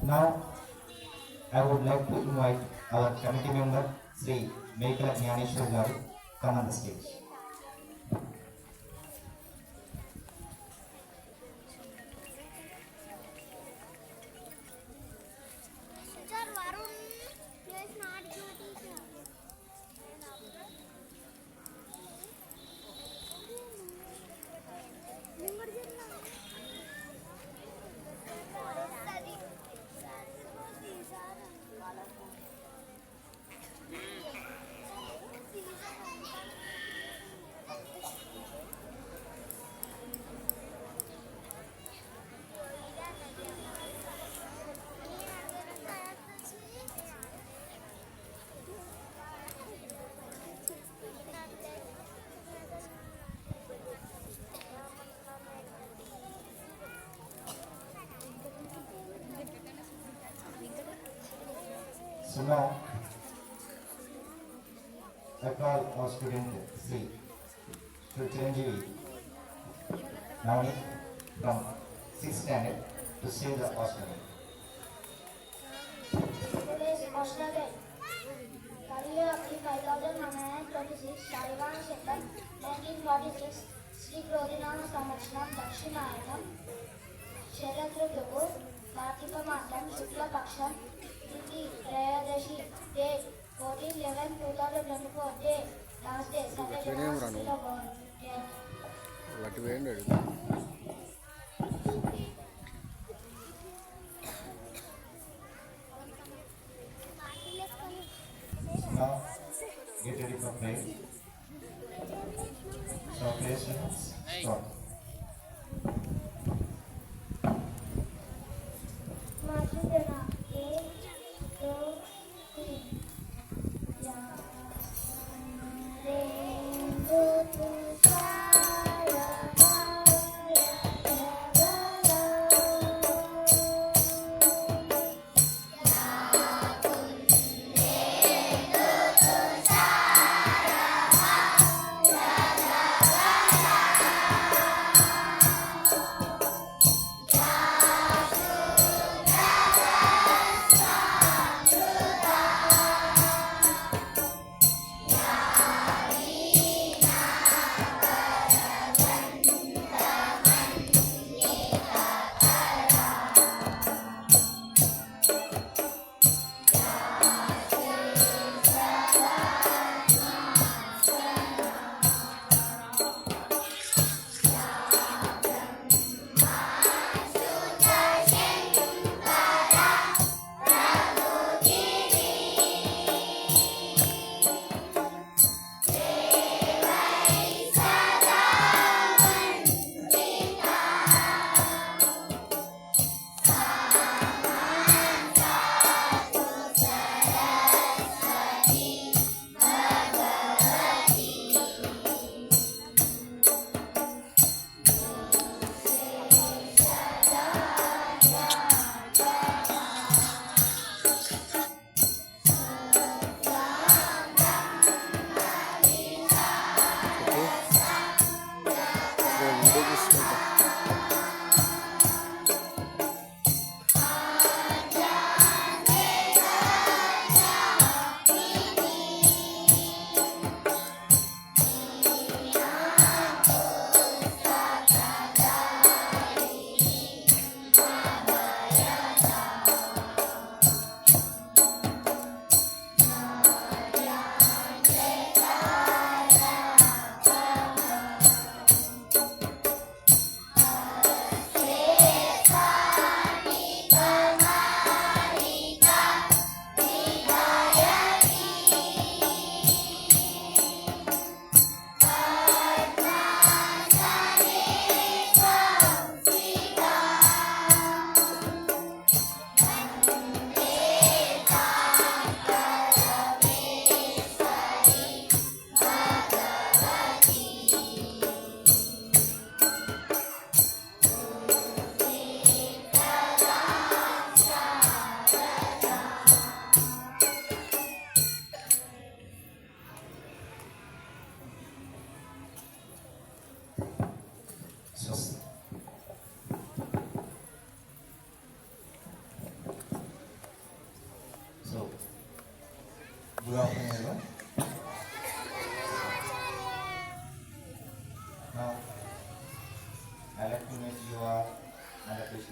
Now, I would like to invite our committee member, Sri Mekala Jnaneshwar Garu, come on the stage. Sir, Varun is not duty, sir. So now, I call our student Sri Chiranjeevi Navani from 6th standard to say the Oscar. Today's National Day. The year of 5126, 31 September 1946, Sri Grodinama Samvatsharam Dakshinayana, Sharad Rituvu, Kartika Masam, Shukla Paksham, Tithi Trayodashi, date 14/11/2024, day, last day, Saturday, day. లట్టి వేయండి Now, get ready for prayer. So, prayer students, start. Masudana, 1, 2, 3. Ya,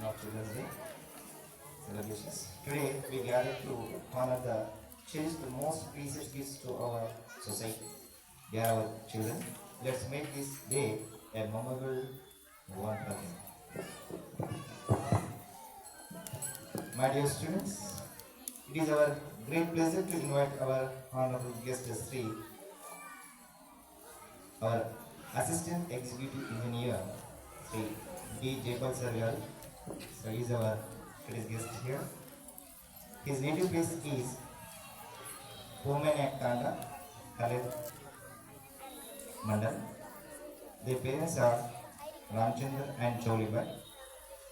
of Children's Day celebrations. Today we gather to honor the cherish the most precious gifts to our society. They are our children. Let's make this day a memorable one for them. My dear students, it is our great pleasure to invite our honorable guest Sri, our Assistant Executive Engineer, Sri D. Jaypal Sir garu. So he is our today's guest here. His native place is Pomenakanda, Kaled Mandal. Their parents are Ramchandra and Cholibai.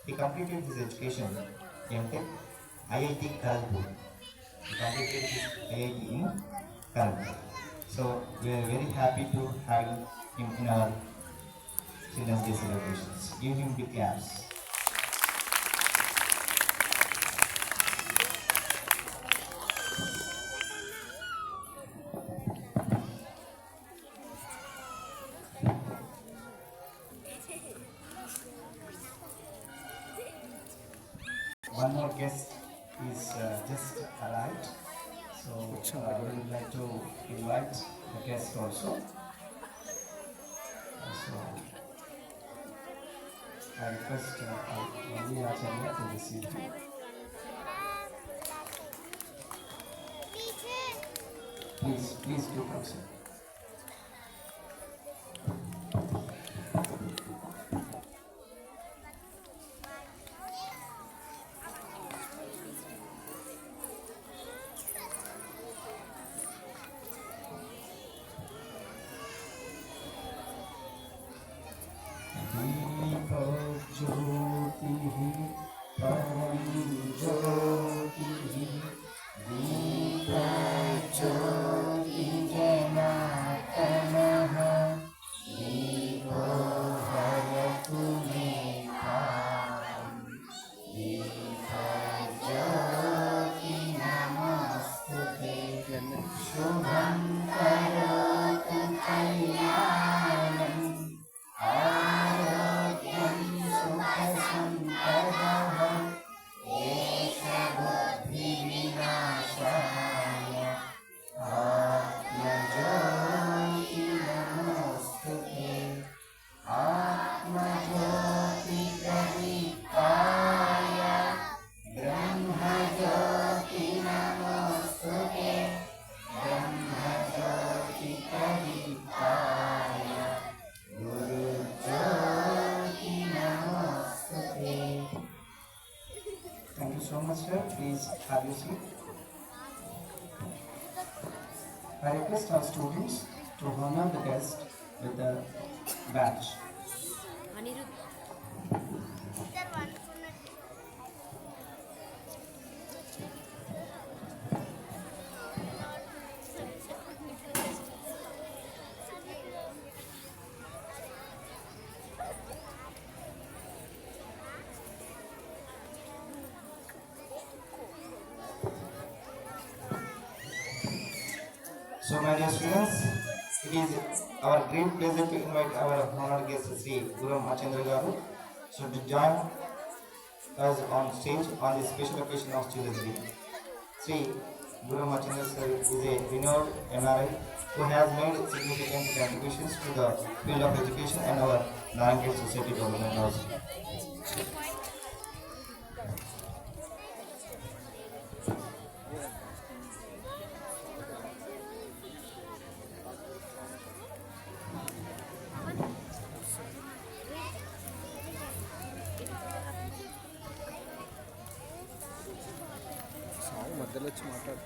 He completed his education MTech IIT Kharagpur. He completed his IIT in Kharagpur. So we are very happy to have him in our Children's Day celebrations. Give him big claps. One more guest is just arrived, so we would like to invite the guest also. So I request Mali Acharya to receive him. Please do come, sir. Thank you so much, sir. Please have your seat. I request our students to honor the guest with a badge. So, my dear students, it is our great pleasure to invite our honored guest Sri Guru Ramchandra garu so to join us on stage on this special occasion of Children's Day. Sri Guru Ramchandra sir is a renowned NRI who has made significant contributions to the field of education and our Narayanpet society development also. మధ్యలో వచ్చి మాట్లాడు.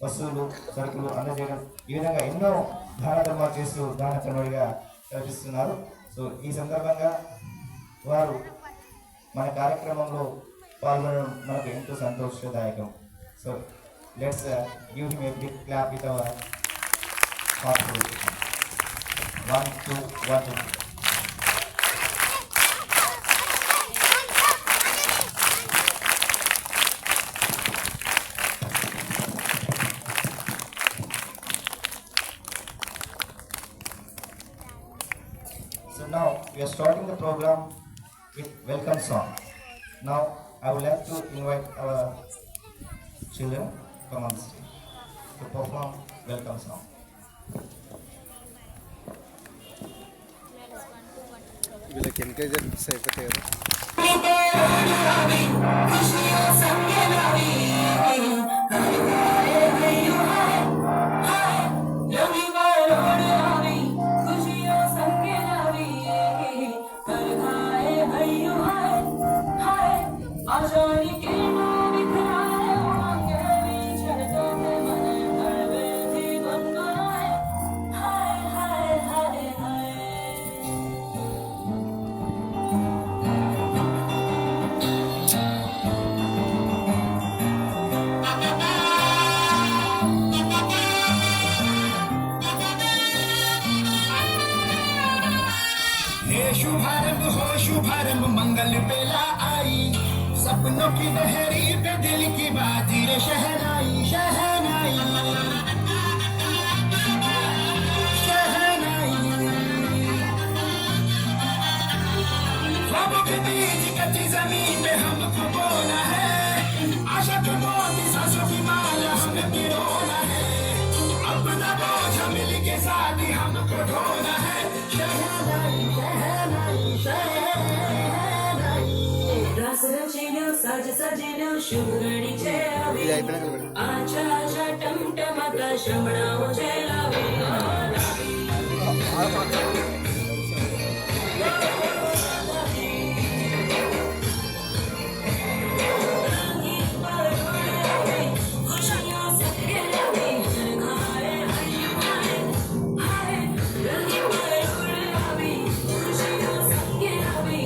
వస్తువులు సరుకులు అందజేయడం ఈ విధంగా ఎన్నో దాన ధర్మాలు చేస్తూ దాన కనుడిగా కనిపిస్తున్నారు. సో ఈ సందర్భంగా వారు మన కార్యక్రమంలో పాల్గొనడం మనకు ఎంతో సంతోషదాయకం. So let's give him a big clap with our heart. 1 2 1 2. So now we are starting the program with welcome song. Now I would like to invite our children to come on stage to perform welcome song. వీళ్ళకి encourage అయిపోతాయి కదా. शुभारंभ हो शुभारंभ मंगल बेला आई सपनों की लहरी पे दिल की बाजी रे शहनाई शहनाई शहनाई ख्वाबों के बीच कच्ची जमीन पे हमको बोना है आशा के मोती सांसों की माला हमें पिरोना है अपना बोझ मिल के साथ ही हमको ढोना है शहनाई रस रचिलो सज सजिलो शुभ घड़ी छे आवी ఇది అయిపోయినాక వెళ్ళి. आचा आचा टमटमाता शमणाओ छे लावी खुशियां सबके लावी हाय हाय हाय रंगी पर उड़ आवी खुशियां सबके लावी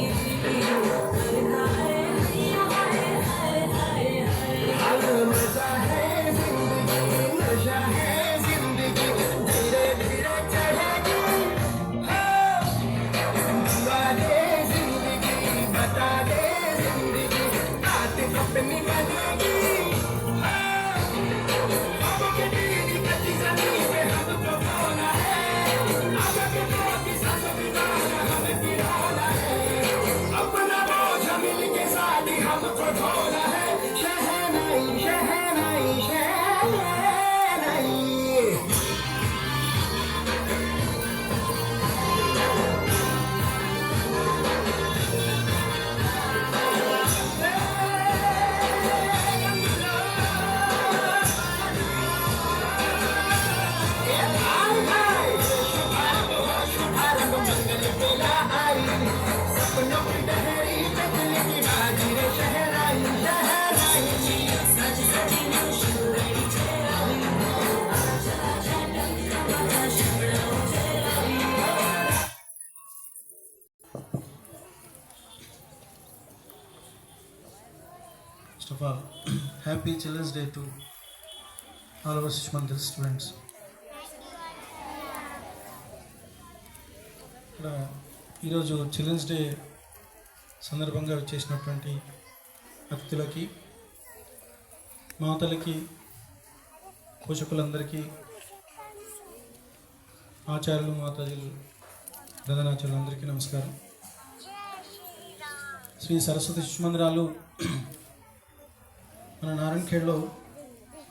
मजा है जिंदगी नशा है जिंदगी धीरे धीरे चढ़ेगी बता दे जिंदगी बता दे जिंदगी बात अपनी बनेगी ख्वाबों के बीच कच्ची जमीन पे हमको खोना है आशा के मोती सांसों की माला हमें पिरोना है अपना बोझ मिल के साथ ही हमको ढोना है शहनाई शहनाई शहनाई शुभारंभ मंगल बेला आई सपनों की लहरी पे दिल की बाजी रे शहनाई शहनाई सज सजिलो शुभ घड़ी छे आवी आचा आचा टमटमाता शमणाओ छे लावी First of all, happy Children's Day to all our Shishmandir students. ఇక్కడ ఈరోజు చిల్డ్రన్స్ డే సందర్భంగా చేసినటువంటి అతిథులకి మాతలకి పోషకులందరికీ ఆచార్యులు మాతాజీలు ప్రధానాచార్యులందరికీ నమస్కారం. శ్రీ సరస్వతి శిశుమందిరాలు మన నారాయణఖేడ్లో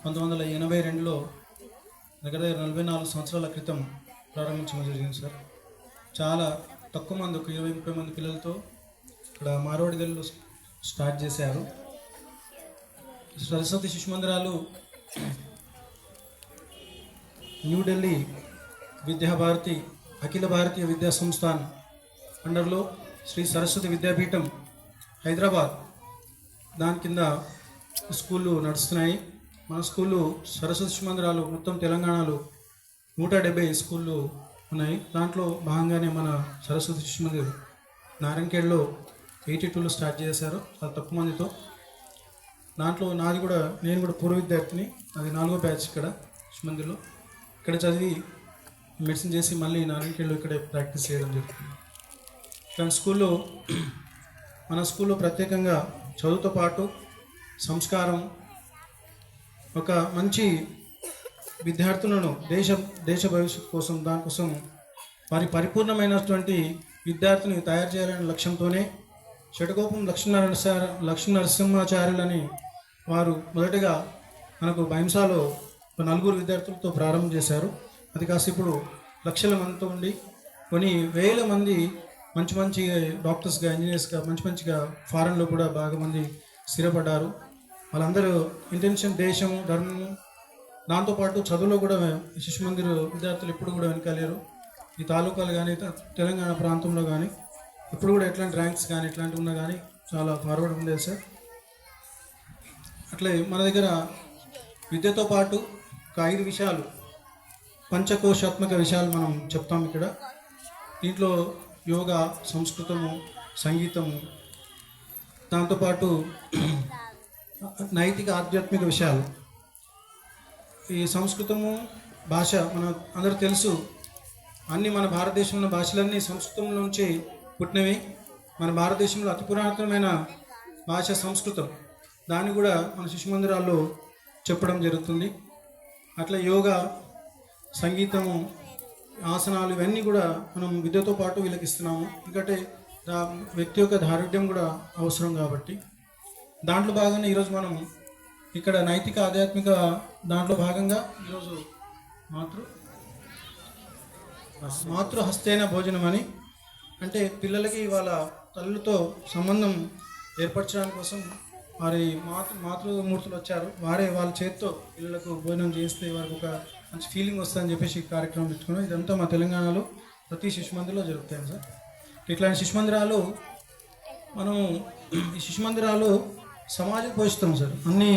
1982లో దగ్గర 44 సంవత్సరాల క్రితం ప్రారంభించడం జరిగింది సార్. చాలా తక్కువ మంది, ఒక 20-30 మంది పిల్లలతో ఇక్కడ మార్వాడి గల్లీలో స్టార్ట్ చేశారు. సరస్వతి శిశుమందిరాలు న్యూఢిల్లీ విద్యాభారతి అఖిల భారతీయ విద్యా సంస్థాన్ అండర్లో శ్రీ సరస్వతి విద్యాపీఠం హైదరాబాద్ దాని కింద స్కూళ్ళు నడుస్తున్నాయి. మన స్కూళ్ళు సరస్వతి శిశుమందిరాలు మొత్తం తెలంగాణలో 170 స్కూళ్ళు ఉన్నాయి. దాంట్లో భాగంగానే మన సరస్వతి శిశుమందిర్ నారాయణఖేడ్లో 82లో స్టార్ట్ చేశారు, చాలా తక్కువ మందితో. దాంట్లో నేను కూడా పూర్వ విద్యార్థిని. అది 4వ బ్యాచ్ ఇక్కడ శిశుమందిర్లో. ఇక్కడ చదివి మెడిసిన్ చేసి మళ్ళీ నారాయణఖేడ్లో ఇక్కడే ప్రాక్టీస్ చేయడం జరుగుతుంది. ఇలాంటి స్కూల్లో మన స్కూల్లో ప్రత్యేకంగా చదువుతో పాటు సంస్కారం, ఒక మంచి విద్యార్థులను దేశ భవిష్యత్తు కోసం, దానికోసం వారి పరిపూర్ణమైనటువంటి విద్యార్థిని తయారు చేయాలనే లక్ష్యంతోనే షటకోపం లక్ష్మీనరసింహాచార్యులని వారు మొదటగా మనకు బైంసాలో ఒక 4 విద్యార్థులతో ప్రారంభం చేశారు. అది కాస్త ఇప్పుడు లక్షల మందితో ఉండి కొన్ని వేల మంది మంచి మంచి డాక్టర్స్గా, ఇంజనీర్స్గా, మంచిగా ఫారెన్లో కూడా బాగా మంది స్థిరపడ్డారు. వాళ్ళందరూ ఇంటెన్షన్, దేశము, ధర్మము, దాంతోపాటు చదువులో కూడా శిశు మందిర్ విద్యార్థులు ఎప్పుడు కూడా వెనకాలేరు. ఈ తాలూకాలు కానీ తెలంగాణ ప్రాంతంలో కానీ ఇప్పుడు కూడా ఎట్లాంటి ర్యాంక్స్ కానీ ఇట్లాంటివి ఉన్నా కానీ చాలా ఫార్వర్డ్ ఉండేది సార్. అట్లే మన దగ్గర విద్యతో పాటు ఒక 5 విషయాలు, పంచకోశాత్మక విషయాలు మనం చెప్తాం ఇక్కడ. దీంట్లో యోగా, సంస్కృతము, సంగీతము, దాంతోపాటు నైతిక ఆధ్యాత్మిక విషయాలు. ఈ సంస్కృతము భాష మన అందరూ తెలుసు, అన్ని మన భారతదేశంలో భాషలన్నీ సంస్కృతం నుంచి పుట్టినవి. మన భారతదేశంలో అతి పురాతనమైన భాష సంస్కృతం. దాన్ని కూడా మన శిశు మందిరాల్లో చెప్పడం జరుగుతుంది. అట్లా యోగా, సంగీతము, ఆసనాలు ఇవన్నీ కూడా మనం విద్యతో పాటు వీళ్ళకి ఇస్తున్నాము. ఎందుకంటే వ్యక్తి యొక్క దారుఢ్యం కూడా అవసరం కాబట్టి దాంట్లో భాగంగా ఈరోజు మనం ఇక్కడ నైతిక ఆధ్యాత్మిక దాంట్లో భాగంగా ఈరోజు మాతృహస్తేన భోజనం అని, అంటే పిల్లలకి వాళ్ళ తల్లులతో సంబంధం ఏర్పరచడానికి కోసం వారి మాతృమూర్తులు వచ్చారు. వారే వాళ్ళ చేతితో పిల్లలకు భోజనం చేస్తే వారికి ఒక మంచి ఫీలింగ్ వస్తుందని చెప్పేసి ఈ కార్యక్రమం పెట్టుకున్నాం. ఇదంతా మా తెలంగాణలో ప్రతి శిశు మందిరంలో జరుగుతాయి సార్. ఇట్లాంటి శిశు మందిరాలు మనం ఈ శిశు మందిరాలు సమాజం పోషిస్తాం సార్. అన్నీ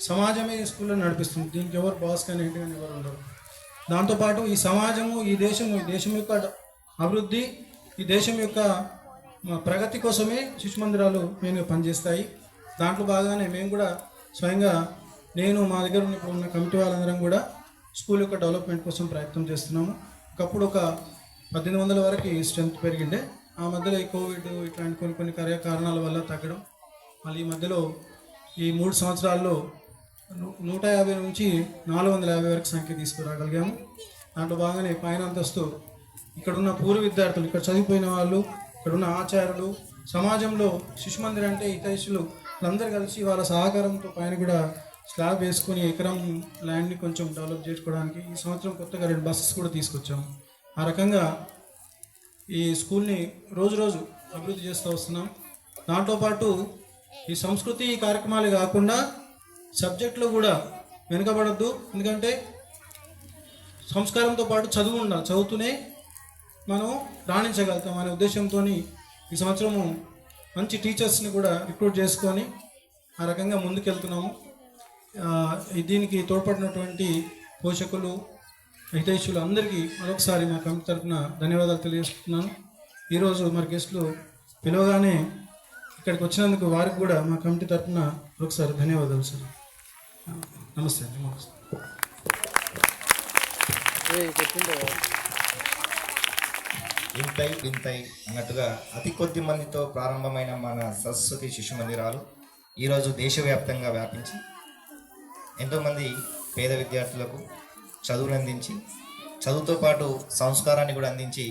సమాజమే ఈ స్కూల్లో నడిపిస్తుంది. దీనికి ఎవరు బాస్ కానీ ఏంటి కానీ ఎవరు ఉండరు. దాంతోపాటు ఈ సమాజము, ఈ దేశం యొక్క అభివృద్ధి, ఈ దేశం యొక్క ప్రగతి కోసమే శిశు మందిరాలు మెయిన్గా పనిచేస్తాయి. దాంట్లో భాగంగానే మేము కూడా స్వయంగా మా దగ్గర ఉన్న కమిటీ వాళ్ళందరం కూడా స్కూల్ యొక్క డెవలప్మెంట్ కోసం ప్రయత్నం చేస్తున్నాము. ఒకప్పుడు ఒక 1800 వరకు స్ట్రెంత్ పెరిగిండే. ఆ మధ్యలో ఈ కోవిడ్ ఇట్లాంటి కొన్ని కారణాల వల్ల తగ్గడం, మళ్ళీ ఈ మధ్యలో ఈ 3 సంవత్సరాల్లో 150 నుంచి 450 వరకు సంఖ్య తీసుకురాగలిగాము. దాంట్లో భాగంగానే పైన అంతస్తు ఇక్కడున్న పూర్వ విద్యార్థులు, ఇక్కడ చదివిపోయిన వాళ్ళు, ఇక్కడున్న ఆచార్యులు, సమాజంలో శిశు మందిర్ అంటే హితైషులు వాళ్ళందరూ కలిసి వాళ్ళ సహకారంతో పైన కూడా స్లాబ్ వేసుకొని ఎకరం ల్యాండ్ని కొంచెం డెవలప్ చేసుకోవడానికి ఈ సంవత్సరం కొత్తగా 2 బస్సెస్ కూడా తీసుకొచ్చాము. ఆ రకంగా ఈ స్కూల్ని రోజు అభివృద్ధి చేస్తూ వస్తున్నాం. దాంతోపాటు ఈ సంస్కృతి కార్యక్రమాలు కాకుండా సబ్జెక్టులో కూడా వెనుకబడద్దు. ఎందుకంటే సంస్కారంతో పాటు చదువు ఉండాలి. చదువుతూనే మనం రాణించగలుగుతాం అనే ఉద్దేశంతో ఈ సంవత్సరము మంచి టీచర్స్ని కూడా రిక్రూట్ చేసుకొని ఆ రకంగా ముందుకెళ్తున్నాము. దీనికి తోడ్పడినటువంటి పోషకులు, హితైషులు అందరికీ మరొకసారి మా కమిటీ తరఫున ధన్యవాదాలు తెలియజేస్తున్నాను. ఈరోజు మరి గెస్టులు పిలవగానే ఇక్కడికి వచ్చినందుకు వారికి కూడా మా కమిటీ తరఫున ఒకసారి ధన్యవాదాలు సార్. నమస్తే. ఇంతై అన్నట్టుగా అతి కొద్ది మందితో ప్రారంభమైన మన సరస్వతి శిశు మందిరాలు ఈరోజు దేశవ్యాప్తంగా వ్యాపించి ఎంతోమంది పేద విద్యార్థులకు చదువులు అందించి, చదువుతో పాటు సంస్కారాన్ని కూడా అందించి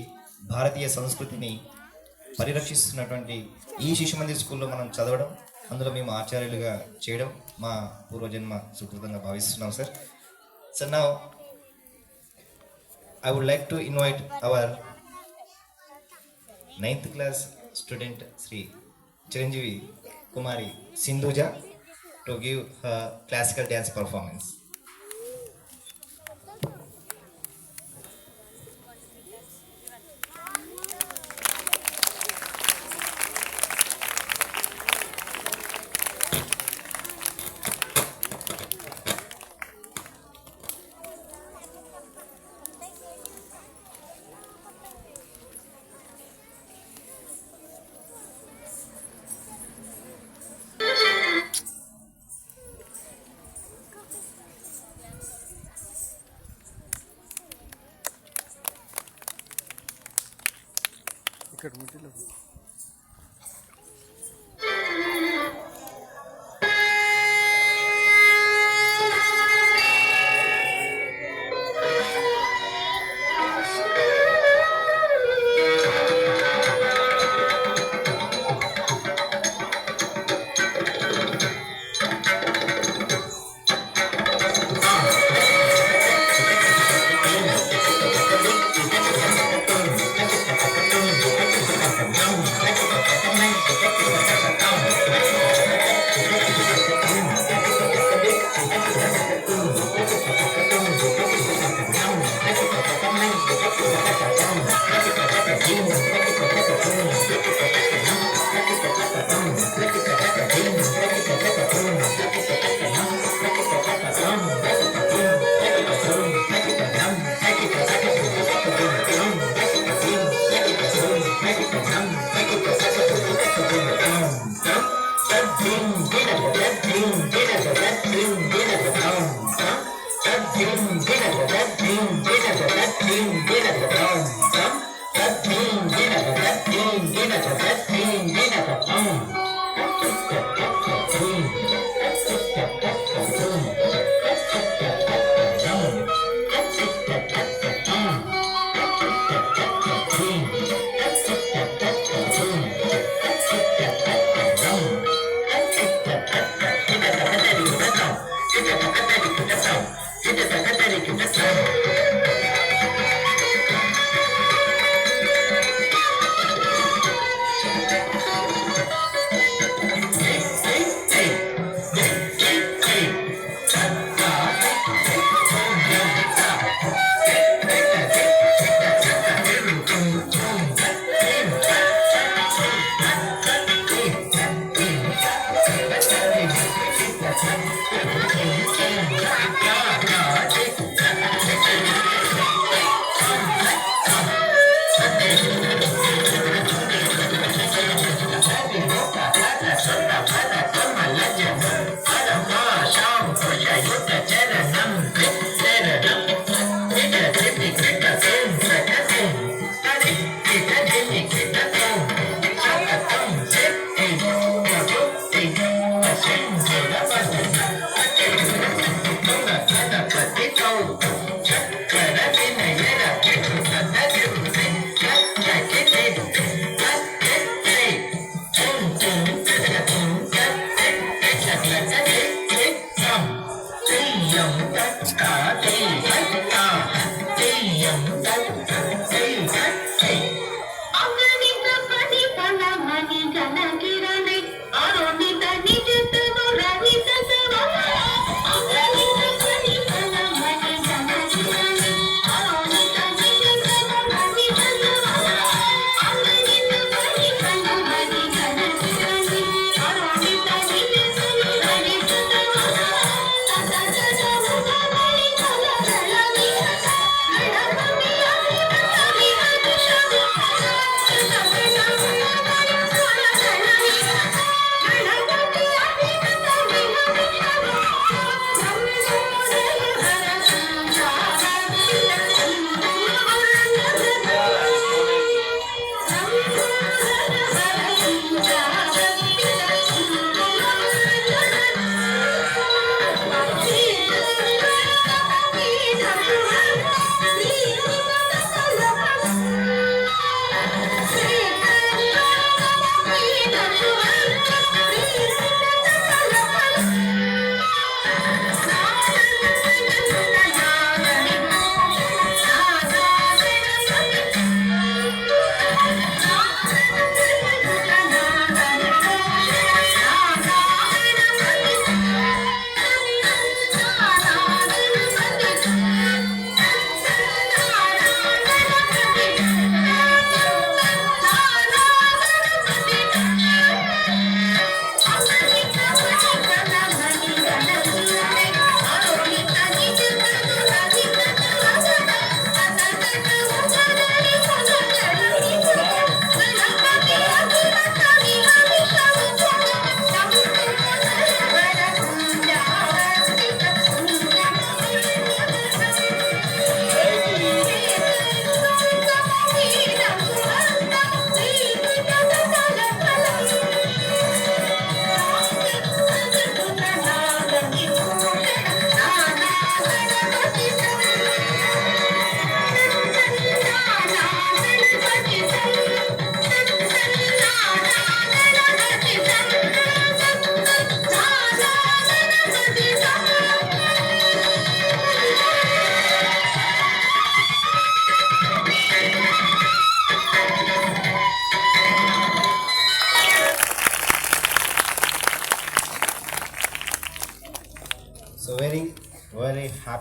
భారతీయ సంస్కృతిని పరిరక్షిస్తున్నటువంటి ఈ శిశు మందిర్ స్కూల్లో మనం చదవడం, అందులో మేము ఆచార్యులుగా చేయడం మా పూర్వజన్మ సుకృతంగా భావిస్తున్నాం sir. So now I would like to invite our 9th class student Sri Chiranjeevi Kumari Sindhuja to give her classical dance performance. ఇక్కడ మిడిల్లో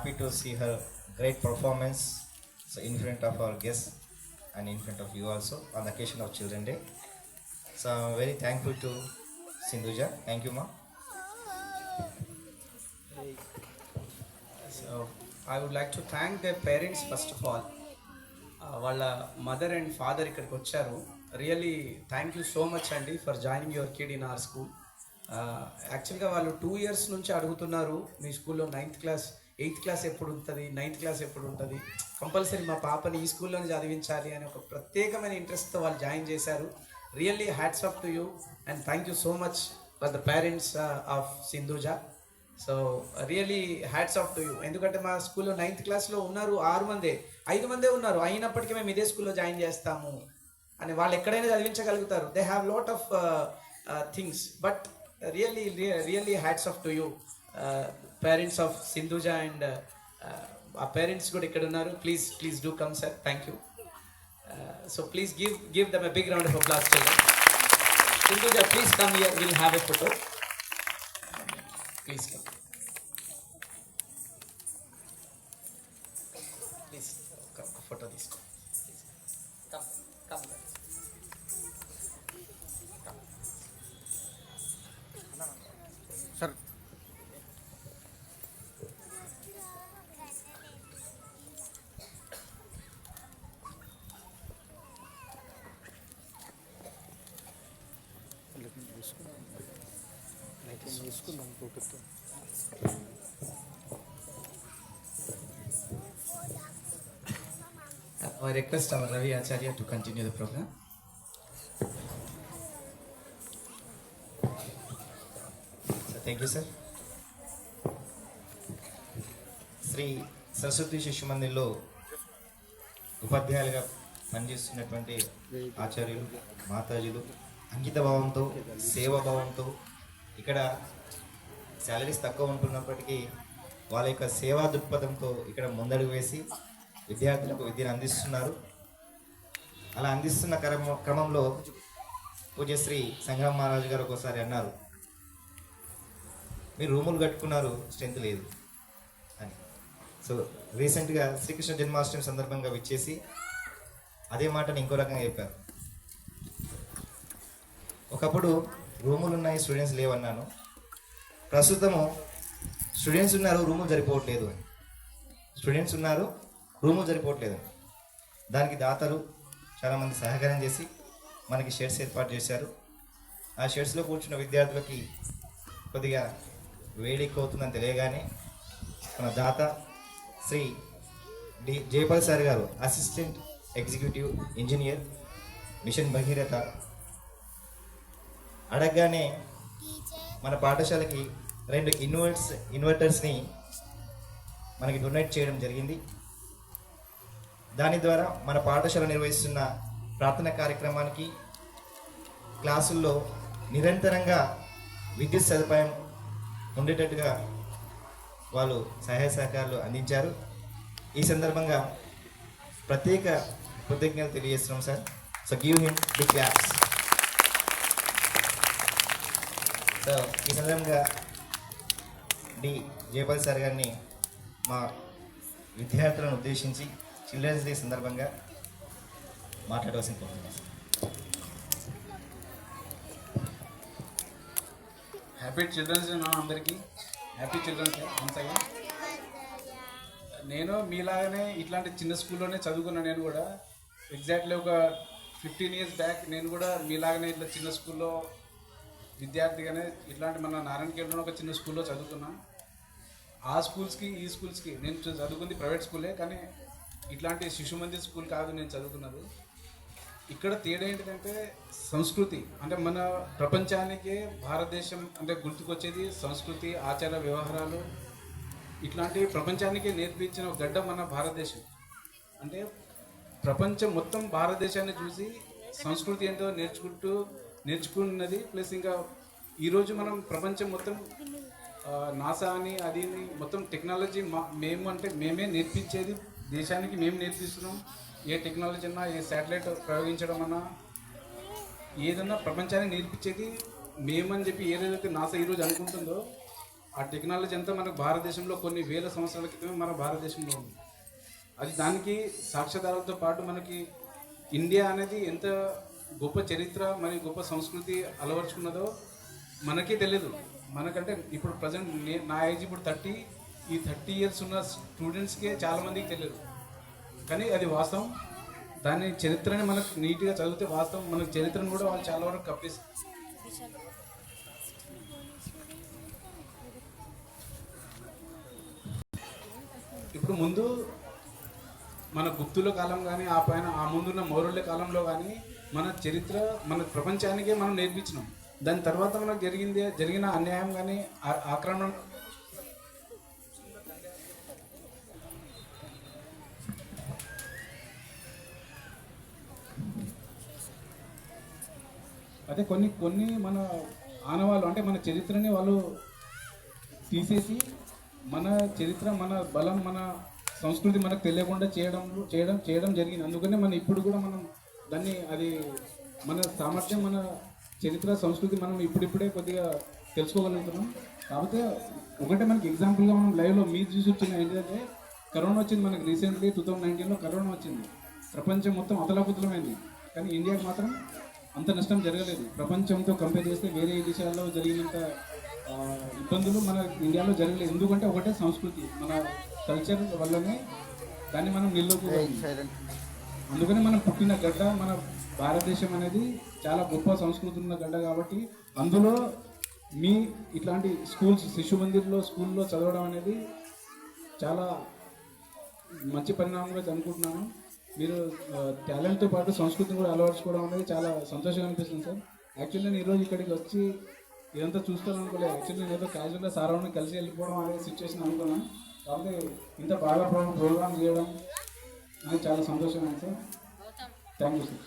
happy to see her great performance so in front of our guests and in front of you also on the occasion of Children Day. So I'm very thankful to Sindhuja. Thank you, ma. So I would like to thank their parents first of all. వాళ్ళ mother and father ఇక్కడికి వచ్చారు. Really thank you so much అండి for joining your kid in our school. యాక్చువల్గా వాళ్ళు 2 years నుంచి అడుగుతున్నారు మీ స్కూల్లో 9th class 8th class ఎప్పుడు ఉంటుంది, 9th class ఎప్పుడు ఉంటుంది, కంపల్సరీ మా పాపని ఈ స్కూల్లోనే చదివించాలి అని ఒక ప్రత్యేకమైన ఇంట్రెస్ట్తో వాళ్ళు జాయిన్ చేశారు. Really hats off to you and thank you so much for the parents of Sindhuja. So really hats off to you. ఎందుకంటే మా స్కూల్లో 9th classలో ఉన్నారు 5 మందే ఉన్నారు, అయినప్పటికీ మేము ఇదే స్కూల్లో జాయిన్ చేస్తాము అని వాళ్ళు ఎక్కడైనా చదివించగలుగుతారు. They have lot of things but really hats off to you parents of Sindhuja. And ఆ పేరెంట్స్ కూడా ఇక్కడ ఉన్నారు. Please do come sir. Thank you. So please give them a big round of applause children. Sindhuja, please come here, we'll have a photo. Please come. Please come, photo this. Please. Come. Come. Sir చూసుకుందాం ఫోటోతో. I request our Ravi Acharya to continue the program. So thank you, sir. Shri Saraswati శిశు మందిర్లో ఉపాధ్యాయులుగా పనిచేస్తున్నటువంటి ఆచార్యులు మాతాజీలు అంకిత భావంతో సేవాభావంతో ఇక్కడ salaries తక్కువ ఉంటున్నప్పటికీ వాళ్ళ యొక్క సేవా దృక్పథంతో ఇక్కడ ముందడుగు వేసి విద్యార్థులకు విద్యను అందిస్తున్నారు. అలా అందిస్తున్న క్రమంలో పూజ్యశ్రీ సంగ్రామ్ మహారాజు గారు ఒకసారి అన్నారు, మీరు రూములు కట్టుకున్నారు, స్ట్రెంత్ లేదు అని. సో రీసెంట్గా శ్రీకృష్ణ జన్మాష్టమి సందర్భంగా విచ్చేసి అదే మాటని ఇంకో రకంగా చెప్పారు. ఒకప్పుడు రూములు ఉన్నాయి, స్టూడెంట్స్ లేవన్నాను. ప్రస్తుతము స్టూడెంట్స్ ఉన్నారు, రూములు సరిపోవట్లేదు అని. స్టూడెంట్స్ ఉన్నారు, రూములు సరిపోవట్లేదు. దానికి దాతలు చాలామంది సహకారం చేసి మనకి షెడ్స్ ఏర్పాటు చేశారు. ఆ షెడ్స్లో కూర్చున్న విద్యార్థులకి కొద్దిగా వేడి ఎక్కువ అవుతుందని తెలియగానే మన దాత శ్రీ జయపాల్ సార్ గారు, assistant executive engineer Mission Bhagiratha, అడగగానే మన పాఠశాలకి 2 ఇన్వర్టర్స్ని మనకి డొనేట్ చేయడం జరిగింది. దాని ద్వారా మన పాఠశాల నిర్వహిస్తున్న ప్రార్థన కార్యక్రమానికి క్లాసుల్లో నిరంతరంగా విద్యుత్ సదుపాయం ఉండేటట్టుగా వాళ్ళు సహాయ సహకారాలు అందించారు. ఈ సందర్భంగా ప్రత్యేక కృతజ్ఞతలు తెలియజేస్తున్నాం sir. So give him big claps. So ఈ సందర్భంగా డి జయపాల్ సార్ గారిని మా విద్యార్థులను ఉద్దేశించి చిల్డ్రన్స్ డే సందర్భంగా మాట్లాడవలసిన కోరుతున్నాను సార్. హ్యాపీ చిల్డ్రన్స్ డే అందరికీ. Happy children's day once again. నేను మీలాగానే ఇట్లాంటి చిన్న స్కూల్లోనే చదువుకున్నా. నేను కూడా ఎగ్జాక్ట్లీ ఒక 15 years బ్యాక్ నేను కూడా మీలాగానే ఇట్లా చిన్న స్కూల్లో విద్యార్థిగానే ఇట్లాంటి మన నారాయణఖేడ్లో ఒక చిన్న స్కూల్లో చదువుకున్నాను. ఆ స్కూల్స్కి ఈ స్కూల్స్కి నేను చదువుకుంది ప్రైవేట్ స్కూలే, కానీ ఇట్లాంటి శిశు మందిర్ స్కూల్ కాదు నేను చదువుకున్నది. ఇక్కడ తేడా ఏంటంటే సంస్కృతి, అంటే మన ప్రపంచానికే భారతదేశం అంటే గుర్తుకొచ్చేది సంస్కృతి, ఆచార వ్యవహారాలు, ఇట్లాంటి ప్రపంచానికే నేర్పించిన ఒక గడ్డ మన భారతదేశం. అంటే ప్రపంచం మొత్తం భారతదేశాన్ని చూసి సంస్కృతి ఏంటో నేర్చుకున్నది. ప్లస్ ఇంకా ఈరోజు మనం ప్రపంచం మొత్తం నాసా అని అది మొత్తం టెక్నాలజీ మేమే నేర్పించేది, దేశానికి మేము నేర్పిస్తున్నాం. ఏ టెక్నాలజీ అన్నా, ఏ శాటిలైట్ ప్రయోగించడం అన్నా, ఏదన్నా ప్రపంచానికి నేర్పించేది మేమని చెప్పి ఏదైతే నాసా ఈరోజు అనుకుంటుందో ఆ టెక్నాలజీ అంతా మనకు భారతదేశంలో కొన్ని వేల సంవత్సరాల క్రితమే మన భారతదేశంలో ఉంది. అది దానికి సాక్ష్యాధారాలతో పాటు మనకి ఇండియా అనేది ఎంత గొప్ప చరిత్ర మరియు గొప్ప సంస్కృతి అలవర్చుకున్నదో మనకే తెలియదు. మనకంటే ఇప్పుడు ప్రజెంట్ నా ఏజ్ ఇప్పుడు 30, ఈ 30 ఇయర్స్ ఉన్న స్టూడెంట్స్కే చాలామందికి తెలియదు. కానీ అది వాస్తవం. దాని చరిత్రని మనకు నీట్గా చదివితే వాస్తవం మనకు చరిత్రను కూడా వాళ్ళు చాలా వరకు కప్పేస్తారు. ఇప్పుడు ముందు మన గుప్తుల కాలం కానీ ఆ పైన ఆ ముందున్న మౌర్యుల కాలంలో కానీ మన చరిత్ర మన ప్రపంచానికే మనం నేర్పించినాం. దాని తర్వాత మనకు జరిగిన అన్యాయం కానీ ఆక్రమణ అదే కొన్ని మన ఆనవాళ్ళు అంటే మన చరిత్రని వాళ్ళు తీసేసి మన చరిత్ర మన బలం మన సంస్కృతి మనకు తెలియకుండా చేయడం జరిగింది. అందుకనే మనం ఇప్పుడు కూడా మనం దాన్ని అది మన సామర్థ్యం మన చరిత్ర సంస్కృతి మనం ఇప్పుడిప్పుడే కొద్దిగా తెలుసుకోగలుగుతున్నాం. కాకపోతే ఒకటే మనకి ఎగ్జాంపుల్గా మనం లైవ్లో మీరు చూసి వచ్చిన ఏంటంటే కరోనా వచ్చింది మనకి రీసెంట్లీ 2019లో కరోనా వచ్చింది. ప్రపంచం మొత్తం అతలాకుతలమైంది. కానీ ఇండియాకి మాత్రం అంత నష్టం జరగలేదు. ప్రపంచంతో కంపేర్ చేస్తే వేరే దేశాల్లో జరిగినంత ఇబ్బందులు మన ఇండియాలో జరగలేదు. ఎందుకంటే ఒకటే సంస్కృతి మన కల్చర్ వల్లనే దాన్ని మనం నిలబెట్టుకోవాలి. అందుకని మనం పుట్టిన గడ్డ మన భారతదేశం అనేది చాలా గొప్ప సంస్కృతి ఉన్న గడ్డ కాబట్టి అందులో మీ ఇట్లాంటి స్కూల్స్ శిశు మందిర్లో స్కూల్లో చదవడం అనేది చాలా మంచి పరిణామంగా అనుకుంటున్నాను. మీరు టాలెంట్తో పాటు సంస్కృతిని కూడా అలవర్చుకోవడం అనేది చాలా సంతోషంగా అనిపిస్తుంది సార్. యాక్చువల్లీ నేను ఈరోజు ఇక్కడికి వచ్చి ఇదంతా చూస్తాను అనుకోలేదు. యాక్చువల్లీ నేను ఏదో క్యాజువల్గా సారవని కలిసి వెళ్ళిపోవడం అనే సిచ్యువేషన్ అనుకున్నాను. కాబట్టి ఇంత బాగా ప్రోగ్రామ్ చేయడం అనేది చాలా సంతోషంగా sir. Thank you sir.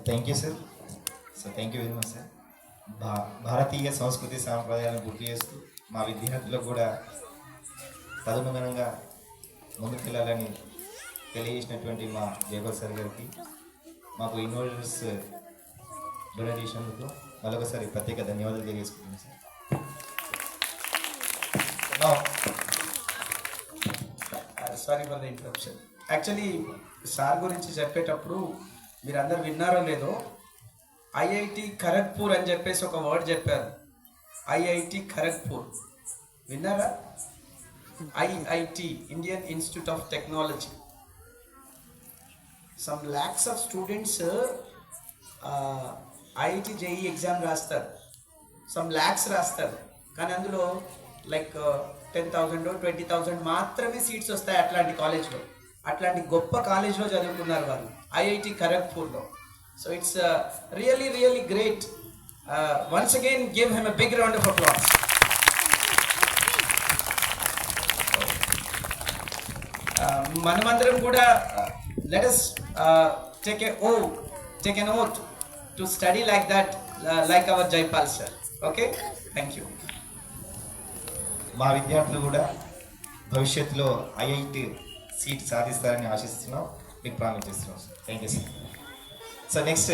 Thank you sir. So thank you very much sir. భారతీయ సంస్కృతి సాంప్రదాయాలను గుర్తు చేస్తూ మా విద్యార్థులకు కూడా తదనుగుణంగా ముందుకెళ్ళాలని తెలియజేసినటువంటి మా జయగోల్ సార్ గారికి మాకు ఇన్వోల్వర్స్ డొనేట్ చేసినందుకు మరొకసారి ప్రత్యేక ధన్యవాదాలు తెలియజేసుకుంటున్నాను sir. Sorry for the interruption. Actually sir గురించి చెప్పేటప్పుడు మీరు అందరు విన్నారో లేదో ఐఐటి ఖరగ్పూర్ అని చెప్పేసి ఒక వర్డ్ చెప్పారు. ఐఐటి ఖరగ్పూర్ విన్నారా? IIT Indian institute of technology. Some lakhs of students IIT JEE exam రాస్తారు. సమ్ ల్యాక్స్ రాస్తారు. కానీ అందులో లైక్ 10,000 20,000 మాత్రమే సీట్స్ వస్తాయి అట్లాంటి కాలేజ్లో. అట్లాంటి గొప్ప కాలేజ్లో చదువుకున్నారు వాళ్ళు ఐఐటి ఖరగ్పూర్లో. So it's really really great. Once again give him a big round of applause. మనమందరం కూడా let us take an oath to study like that, like our Jaipal sir. Okay, thank you. మా విద్యార్థులు కూడా భవిష్యత్తులో IIT seat సాధిస్తారని ఆశిస్తున్నాం. మీకు promise చేస్తున్నాం sir. Thank you sir. So next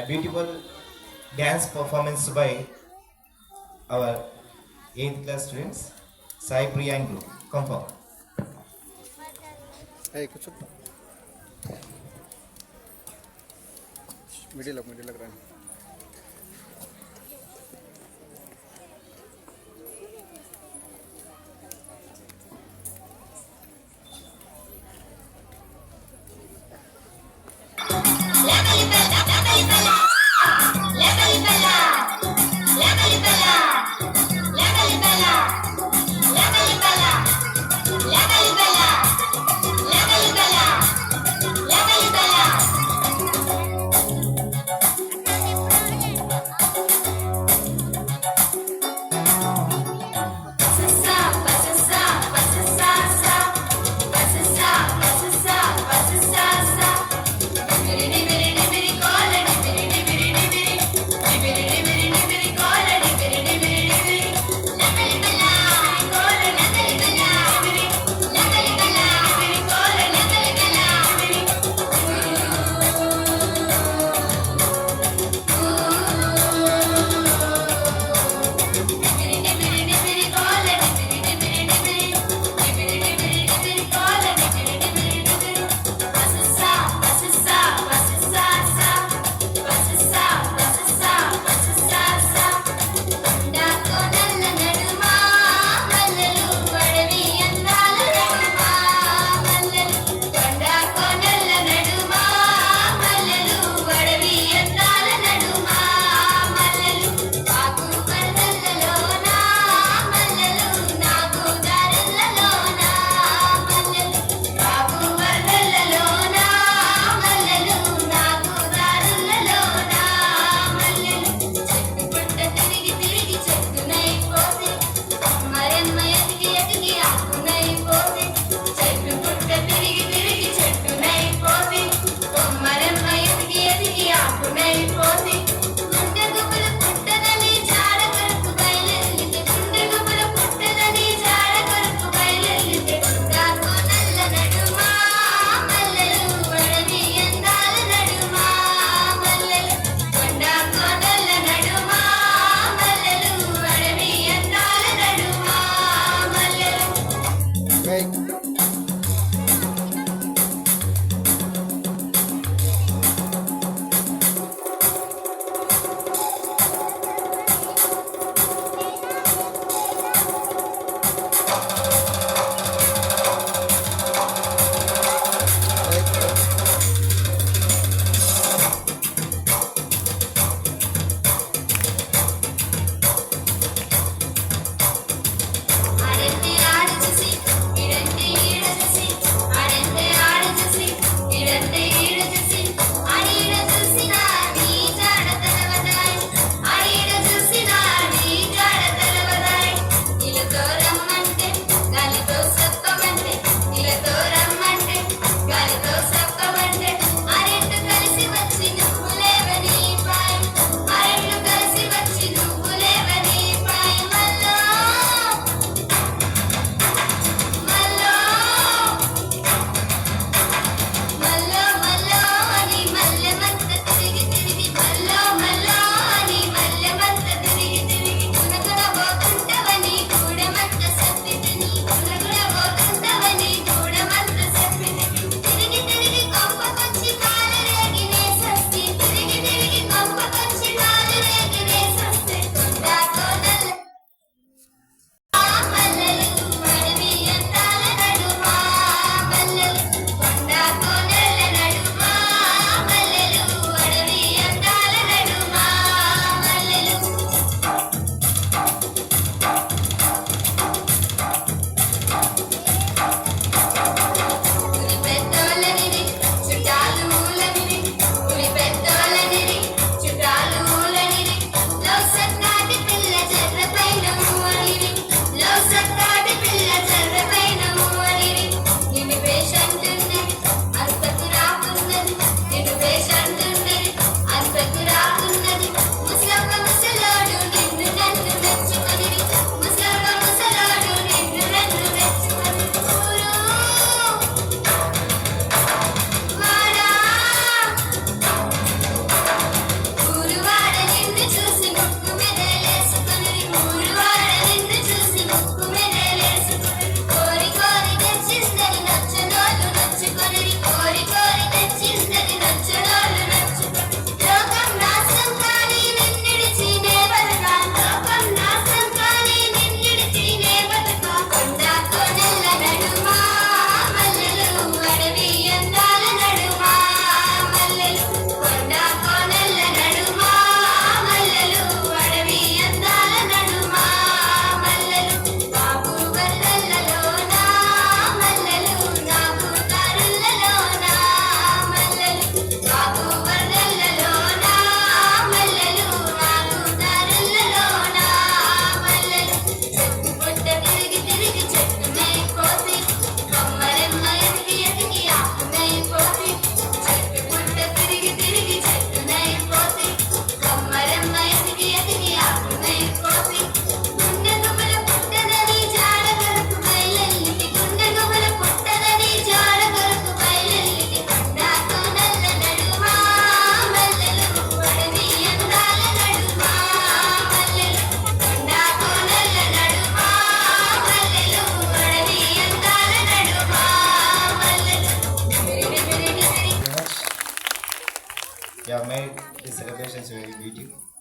a beautiful dance performance by our 8th class students, Sai Priya and group. Come forward. Hey, కూర్చో. మిడిల్లోకి రండి. La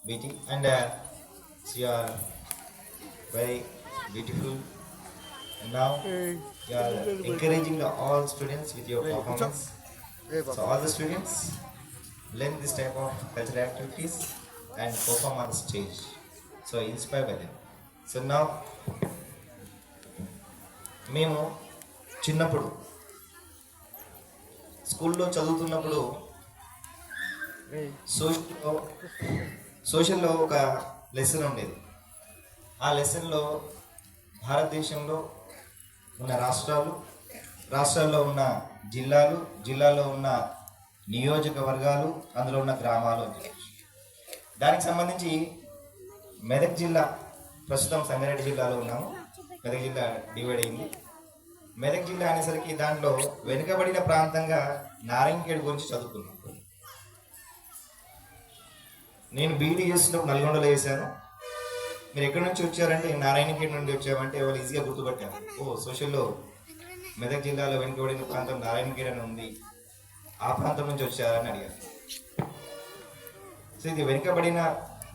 beauty, and so you are very beautiful. And now you are encouraging all students with your performance. So all the students learn this type of cultural activities and perform on the stage. So inspired by them. So now, మేము చిన్నప్పుడు స్కూల్లో చదువుతున్నప్పుడు సోషల్లో ఒక lesson ఉండేది. ఆ లెసన్లో భారతదేశంలో ఉన్న రాష్ట్రాల్లో ఉన్న జిల్లాలో ఉన్న నియోజకవర్గాలు, అందులో ఉన్న గ్రామాలు, దానికి సంబంధించి మెదక్ జిల్లా, ప్రస్తుతం సంగారెడ్డి జిల్లాలో ఉన్నాము. మెదక్ జిల్లా డివైడ్ అయింది. మెదక్ జిల్లా అనేసరికి దాంట్లో వెనుకబడిన ప్రాంతంగా నారాయణఖేడ్ గురించి చదువుకున్నాం. నేను బీఈడీ చేస్తున్నప్పుడు నల్గొండలో చేశాను. మీరు ఎక్కడి నుంచి వచ్చారంటే నారాయణఖేడ్ నుండి వచ్చామంటే వాళ్ళు ఈజీగా గుర్తుపట్టారు. సోషల్లో మెదక్ జిల్లాలో వెనుకబడిన ప్రాంతం నారాయణఖేడ్ అని ఉంది, ఆ ప్రాంతం నుంచి వచ్చారని అడిగారు. సో ఇది వెనుకబడిన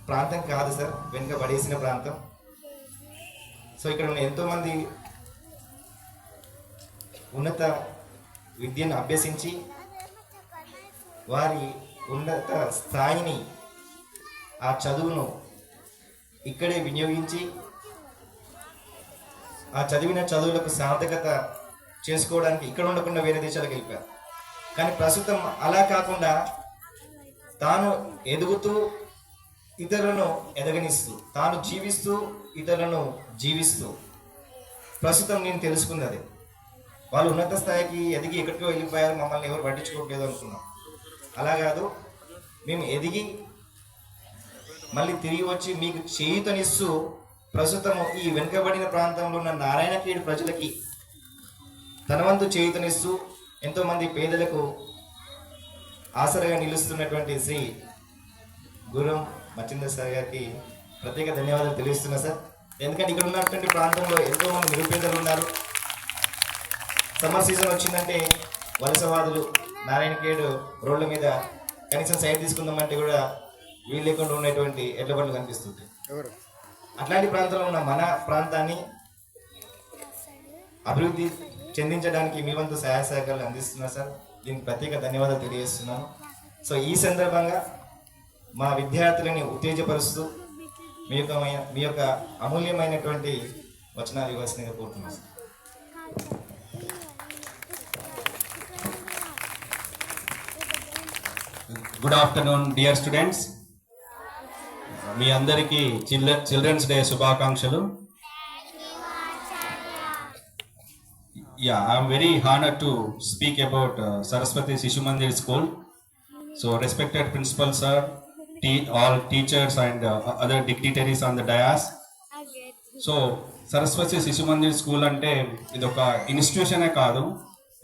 ప్రాంతం కాదు సార్, వెనుకబడేసిన ప్రాంతం. సో ఇక్కడ ఉన్న ఎంతోమంది ఉన్నత విద్యను అభ్యసించి వారి ఉన్నత స్థాయిని, ఆ చదువును ఇక్కడే వినియోగించి ఆ చదివిన చదువులకు సార్థకత చేసుకోవడానికి ఇక్కడ ఉండకుండా వేరే దేశాలకు వెళ్ళిపోయారు. కానీ ప్రస్తుతం అలా కాకుండా తాను ఎదుగుతూ ఇతరులను ఎదగనిస్తూ, తాను జీవిస్తూ ఇతరులను జీవిస్తూ, ప్రస్తుతం నేను తెలుసుకున్నది వాళ్ళు ఉన్నత స్థాయికి ఎదిగి ఎక్కడికో వెళ్ళిపోయారు, మమ్మల్ని ఎవరు పట్టించుకోవట్లేదు అనుకున్నాం. అలా కాదు, మేము ఎదిగి మళ్ళీ తిరిగి వచ్చి మీకు చేయూతనిస్తూ ప్రస్తుతము ఈ వెనుకబడిన ప్రాంతంలో ఉన్న నారాయణఖేడ్ ప్రజలకి తన వంతు చేయూతనిస్తూ ఎంతోమంది పేదలకు ఆసరగా నిలుస్తున్నటువంటి శ్రీ గురం మచిందర్ సార్ గారికి ప్రత్యేక ధన్యవాదాలు తెలియజేస్తున్నా సార్. ఎందుకంటే ఇక్కడ ఉన్నటువంటి ప్రాంతంలో ఎంతోమంది నిరుపేదలు ఉన్నారు. సమ్మర్ సీజన్ వచ్చిందంటే వలసవాదులు నారాయణఖేడ్ రోడ్ల మీద కనీసం సైడ్ తీసుకుందామంటే కూడా వీలు లేకుండా ఉన్నటువంటి ఎడ్ల బండ్లు కనిపిస్తుంటాయి. అట్లాంటి ప్రాంతంలో ఉన్న మన ప్రాంతాన్ని అభివృద్ధి చెందించడానికి మీ వంతు సహాయ సహకారాలు అందిస్తున్నారు సార్. దీనికి ప్రత్యేక ధన్యవాదాలు తెలియజేస్తున్నాను. సో ఈ సందర్భంగా మా విద్యార్థులని ఉత్తేజపరుస్తూ మీ యొక్క అమూల్యమైనటువంటి వచనాలు ఇవ్వాల్సిందిగా కోరుతున్నాను sir. Good afternoon dear students. మీ అందరికీ చిల్డ్రన్స్ డే శుభాకాంక్షలు. I'm very honoured to speak about Saraswati Shishu Mandir school. So respected principal sir, all teachers and other dignitaries on the dais. So Saraswati Shishu Mandir school అంటే ఇది ఒక ఇన్స్టిట్యూషనే కాదు,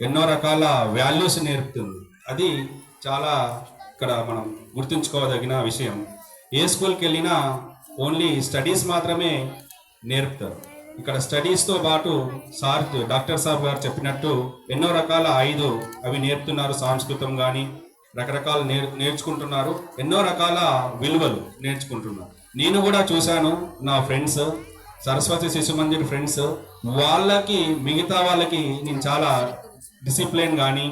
ఎన్నో రకాల వాల్యూస్ నేర్పుతుంది. అది చాలా ఇక్కడ మనం గుర్తుంచుకోదగిన విషయం. ఏ స్కూల్కి వెళ్ళినా ఓన్లీ స్టడీస్ మాత్రమే నేర్పుతారు. ఇక్కడ స్టడీస్తో పాటు సార్ డాక్టర్ సాబ్ గారు చెప్పినట్టు ఎన్నో రకాల అవి నేర్పుతున్నారు. సంస్కృతం కానీ రకరకాలు నేర్చుకుంటున్నారు, ఎన్నో రకాల విలువలు నేర్చుకుంటున్నారు. నేను కూడా చూశాను, నా ఫ్రెండ్స్ సరస్వతి శిశు మందిర్ ఫ్రెండ్స్, వాళ్ళకి మిగతా వాళ్ళకి నేను చాలా డిసిప్లిన్ కానీ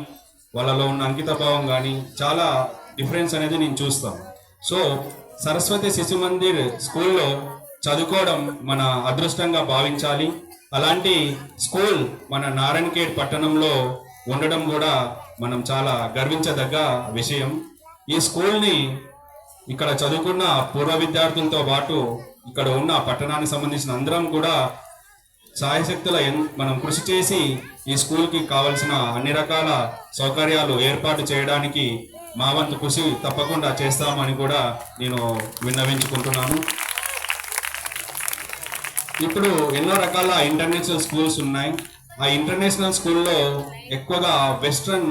వాళ్ళలో ఉన్న అంకిత భావం కానీ చాలా డిఫరెన్స్ అనేది నేను చూస్తాను. సో సరస్వతి శిశు మందిర్ స్కూల్లో చదువుకోవడం మన అదృష్టంగా భావించాలి. అలాంటి స్కూల్ మన నారాయణఖేడ్ పట్టణంలో ఉండడం కూడా మనం చాలా గర్వించదగ్గ విషయం. ఈ స్కూల్ని ఇక్కడ చదువుకున్న పూర్వ విద్యార్థులతో పాటు ఇక్కడ ఉన్న పట్టణానికి సంబంధించిన అందరం కూడా సాయశక్తుల మనం కృషి చేసి ఈ స్కూల్కి కావలసిన అన్ని రకాల సౌకర్యాలు ఏర్పాటు చేయడానికి మా వంతు కృషి తప్పకుండా చేస్తామని కూడా నేను విన్నవించుకుంటున్నాను. ఇప్పుడు ఎన్నో రకాల ఇంటర్నేషనల్ స్కూల్స్ ఉన్నాయి. ఆ ఇంటర్నేషనల్ స్కూల్లో ఎక్కువగా వెస్ట్రన్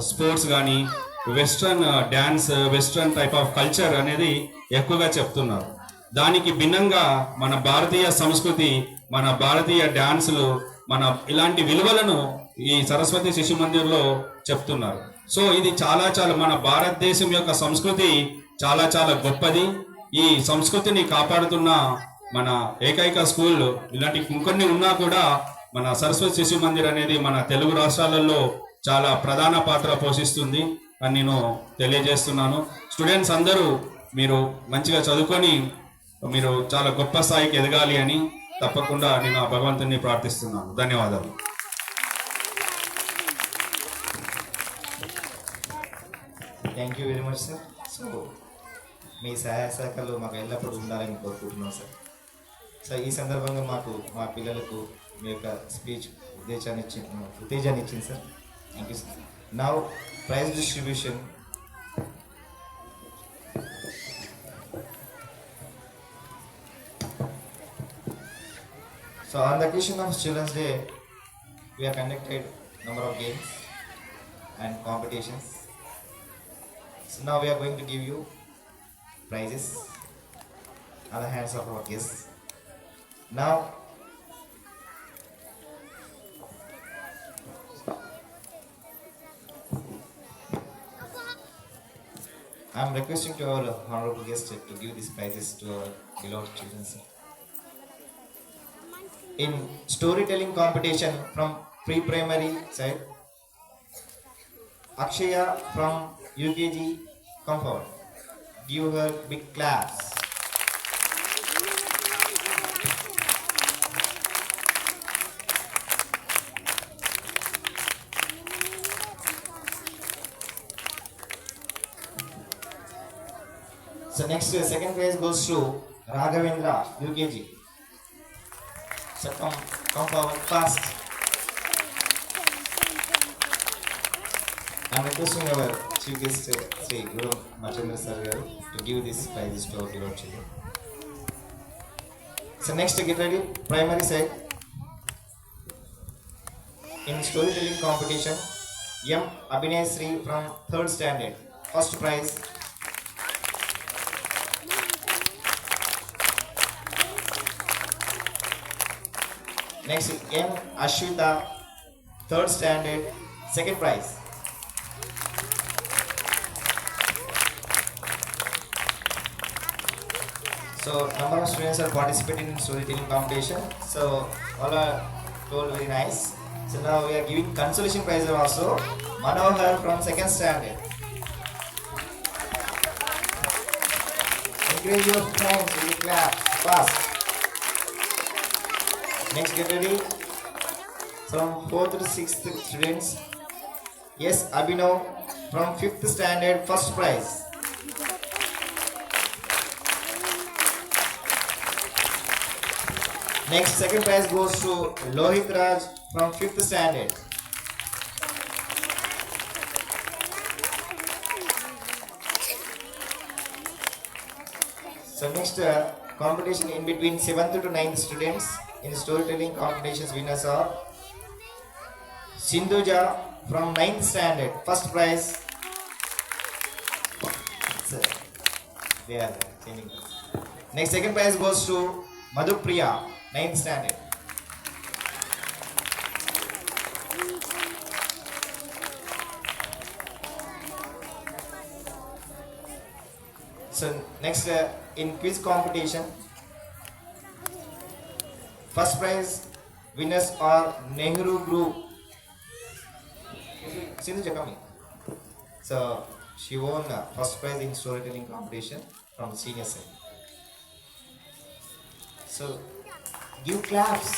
స్పోర్ట్స్ కానీ western dance, western type of culture అనేది ఎక్కువగా చెప్తున్నారు. దానికి భిన్నంగా మన భారతీయ సంస్కృతి, మన భారతీయ డ్యాన్సులు, మన ఇలాంటి విలువలను ఈ సరస్వతి శిశు మందిర్లో చెప్తున్నారు. సో ఇది చాలా మన భారతదేశం యొక్క సంస్కృతి చాలా గొప్పది. ఈ సంస్కృతిని కాపాడుతున్న మన ఏకైక స్కూల్ ఇలాంటి ఇంకొన్ని ఉన్నా కూడా మన సరస్వతి శిశు మందిర్ అనేది మన తెలుగు రాష్ట్రాలలో చాలా ప్రధాన పాత్ర పోషిస్తుంది అని నేను తెలియజేస్తున్నాను. స్టూడెంట్స్ అందరూ మీరు మంచిగా చదువుకొని మీరు చాలా గొప్ప స్థాయికి ఎదగాలి అని తప్పకుండా నేను ఆ భగవంతుని ప్రార్థిస్తున్నాను. ధన్యవాదాలు. Thank you very much sir. So మీ సహాయ సహకారాలు మాకు ఎల్లప్పుడూ ఉండాలని కోరుకుంటున్నాం సార్. సో ఈ సందర్భంగా మా పిల్లలకు మీ యొక్క స్పీచ్ ఉత్తేజాన్ని ఇచ్చింది sir. Thank you sir. Now prize distribution. So on the occasion of Children's Day, we have conducted number of games and competitions. So now we are going to give you prizes on the hands of our guests. Now, I am requesting to our honorable guests to give these prizes to our beloved children. In storytelling competition from pre-primary side, Akshaya from UKG, come forward. Give her big claps. So next, second prize goes to Raghavendra, UKG. So come forward fast. I am requesting our chief guest, Sri Guru Machandra Sir, to give this prizes to our beloved children. So next, get ready. Primary side. In storytelling competition, M. Abhinay Sri from 3rd standard. First prize. Next, M. Ashwita, 3rd standard, second prize. So, number of students are participating in storytelling competition. So, all are told very nice. So now we are giving consolation prize also. Manohar from 2nd standard. Encourage your friends with the clap fast. Next, get ready. From 4th to 6th students. Yes, Abhinav from 5th standard, first prize. Next, second prize goes to Lohit Raj from 5th standard. So next competition in between 7th to 9th students in storytelling competitions winners are Sindhuja from 9th standard, first prize. So, they are changing. Next, second prize goes to Madhupriya, 9th standard. So next in quiz competition, first prize winners are Nehru Group. Sindhuja coming. So she won first prize in storytelling competition from the senior side. So give claps.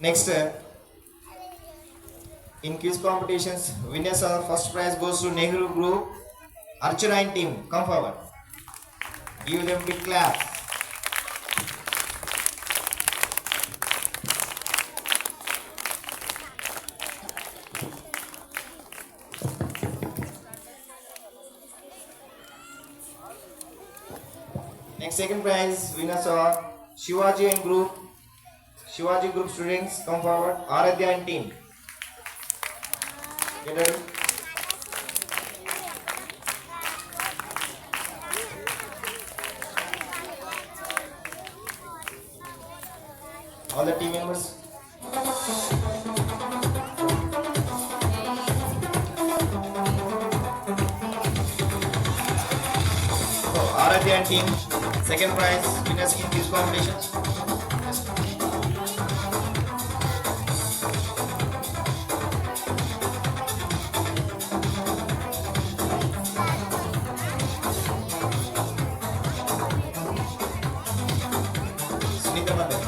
Next, in quiz competitions, winners are first prize goes to Nehru Group, Archurine team. Come forward. Give them big clap. Next, second prize winners are Shivaji and Group. Shivaji Group students, come forward. Aradhya and team. Get ready. All the team members. So, Aradhya and team, second prize winners in this competition. Sunita Mother.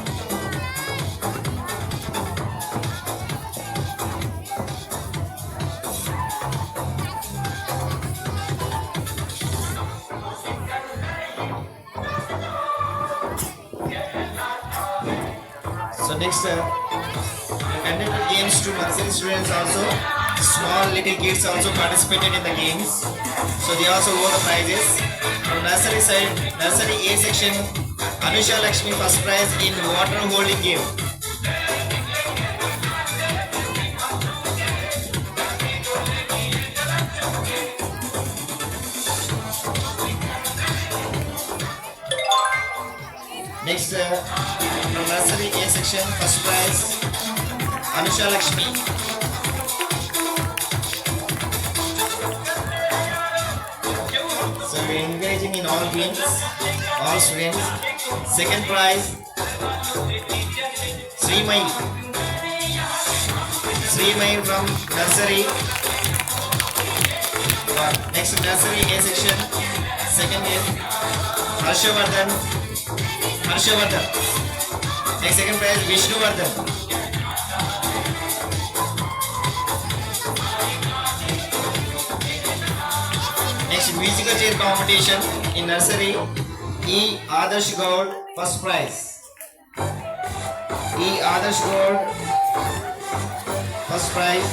So next, conducted games to nursery students also. Small little kids also participated in the games. So they also won the prizes. From nursery side, nursery A section, Anusha Lakshmi first prize in water holding game. Next, from nursery A section, first prize, Anusha Lakshmi. So we are engaging in all games, all students. Second prize, Srimay. Srimay from nursery. Next, nursery A section, second is Harshavardhan. Next, second prize, Vishnuvardhan. Next, musical chair competition in nursery. E. Adarsh Gaud, first prize. E. Adarsh Gaud, first prize.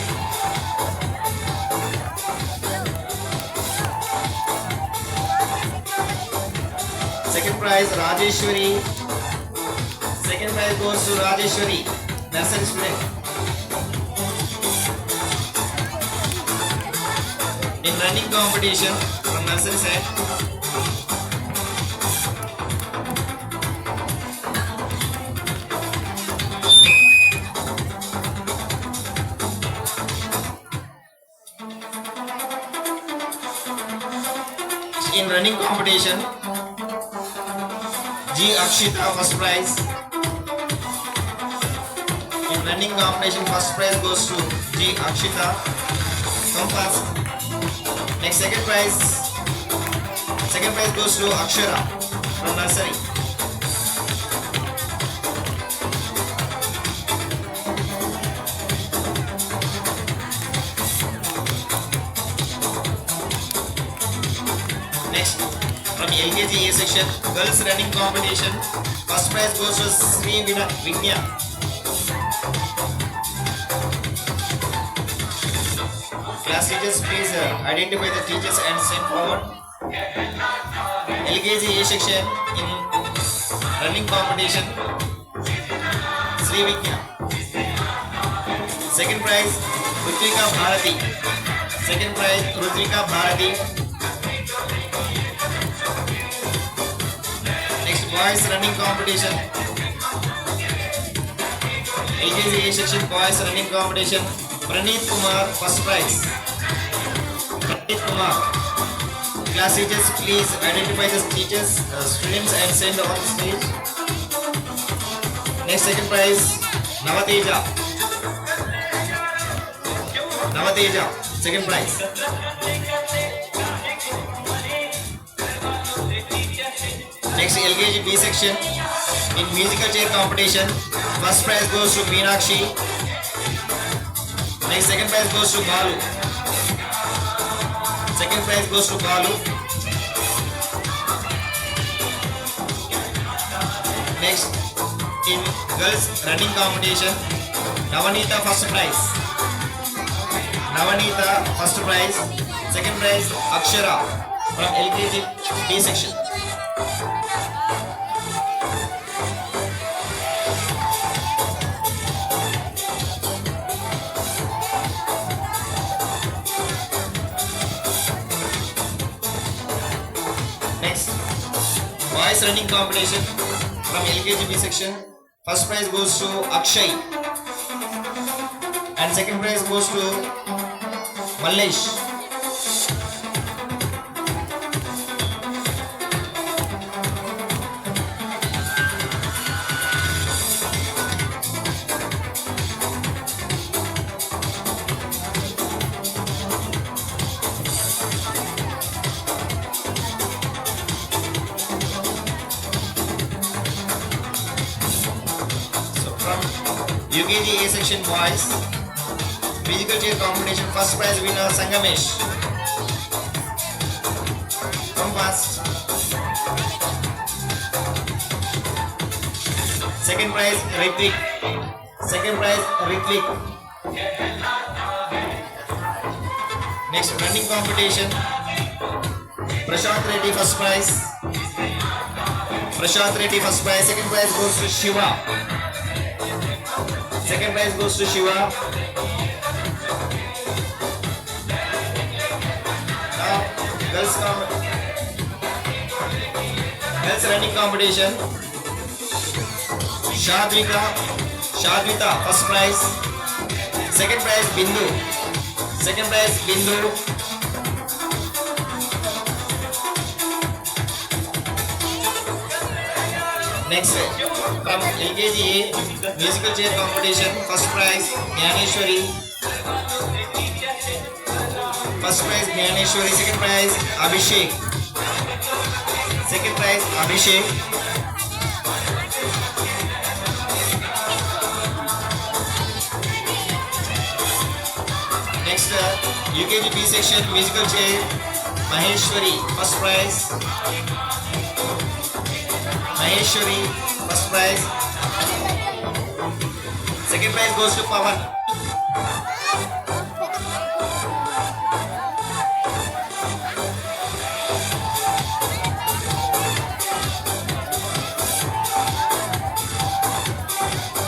Second prize, Rajeshwari. Second prize goes to Rajeshwari, nursery student. In running competition from nursery side. In running competition, G. Akshita first prize. In running competition, first prize goes to G. Akshita. Come fast. Next, second prize goes to Akshara from nursery. Next, from LKG A section, girls running competition, first prize goes to Sri Vignya. Class teachers, please identify the teachers and send forward. LKG A section in running competition, Sri Vignya. Second prize, Rutrika Bharati. Second prize, Rutrika Bharati. Next, boys running competition. LKG A section, boys running competition. Praneeth Kumar, first prize. Praneeth Kumar. Class teachers, please identify the teachers, students and send on stage. Next, second prize, Navateja. Navateja, second prize. Next, LKG B section in musical chair competition. First prize goes to Meenakshi. Next, second prize goes to Balu. Second prize goes to Balu. Next, in girls running competition, Navanita first prize. Navanita first prize. Second prize, Akshara from LKG B section. Next, boys running competition from LKG B section. First prize goes to Akshay. And second prize goes to Mallesh. UKG A section boys musical chair competition first prize winner Sangamesh. Come fast. Second prize Ritvik. Second prize Ritvik. Next running competition Prashant Reddy first prize. Prashant Reddy first prize. Second prize goes to Shiva. Second prize goes to Shiva. Now, girls running competition. Shadvita, first prize. Second prize Bindu. Second prize Bindu. Next, from LKG musical chair competition, first prize Jnaneshwari. First prize Jnaneshwari, second prize Abhishek. Second prize Abhishek. Next, UKG B section musical chair Maheshwari, first prize. Maheshwari, first prize. Second prize goes to Pawan.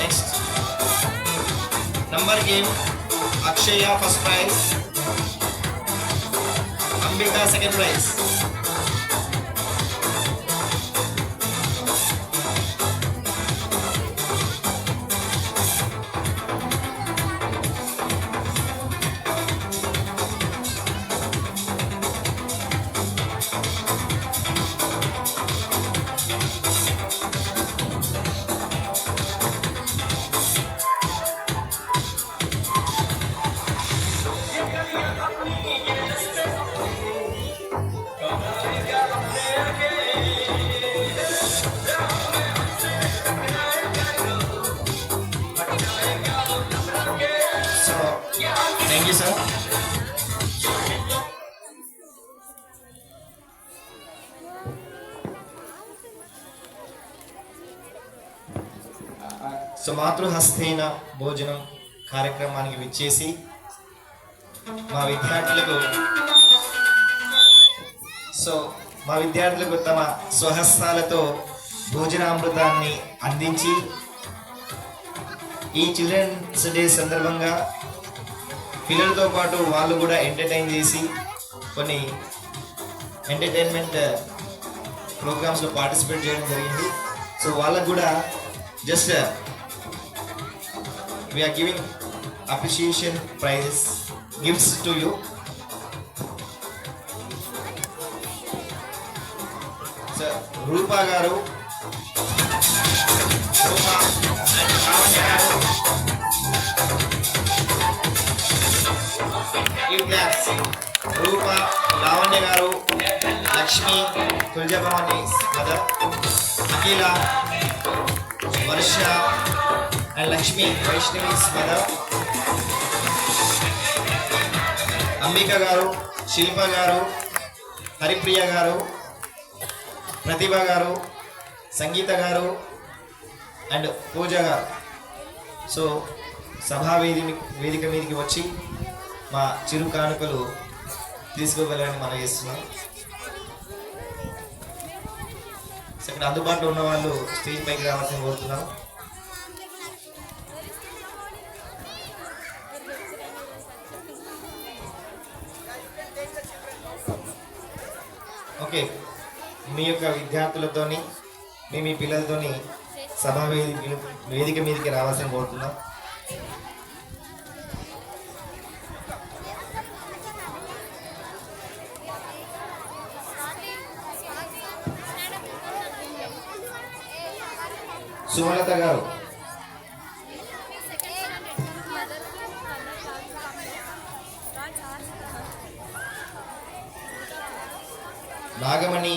Next, number game Akshaya, first prize. Ambika, second prize. Thank you, sir. So మాతృహస్తేన భోజనం కార్యక్రమానికి విచ్చేసి మా విద్యార్థులకు తమ స్వహస్తాలతో భోజనామృతాన్ని అందించి ఈ చిల్డ్రన్స్ డే సందర్భంగా పిల్లలతో పాటు వాళ్ళు కూడా ఎంటర్టైన్ చేసి కొన్ని ఎంటర్టైన్మెంట్ ప్రోగ్రామ్స్లో పార్టిసిపేట్ చేయడం జరిగింది. సో వాళ్ళకు కూడా just we're giving appreciation prizes gifts to you. Sir Rupa గారు, రూపా అండ్ లావణ్య గారు, రూపా, లావణ్య గారు, Lakshmi, Tulajabhavani mother, Akhila, Varsha and Lakshmi Vaishnavi's mother, Ambika గారు, శిల్ప గారు, హరిప్రియ గారు, ప్రతిభ గారు, సంగీత గారు అండ్ పూజ గారు. సో సభా వేదిక మీదకి వచ్చి మా చిరు కానుకలు తీసుకోగలని మనం చేస్తున్నాం. ఇక్కడ అందుబాటులో ఉన్న వాళ్ళు స్టేజ్ పైకి రావాల్సిన కోరుతున్నాం. ఓకే, మీ యొక్క విద్యార్థులతోని మీ పిల్లలతోని సభా వేదిక మీదకి రావాల్సిన కోరుతున్నాం. సుమలత గారు, నాగమణి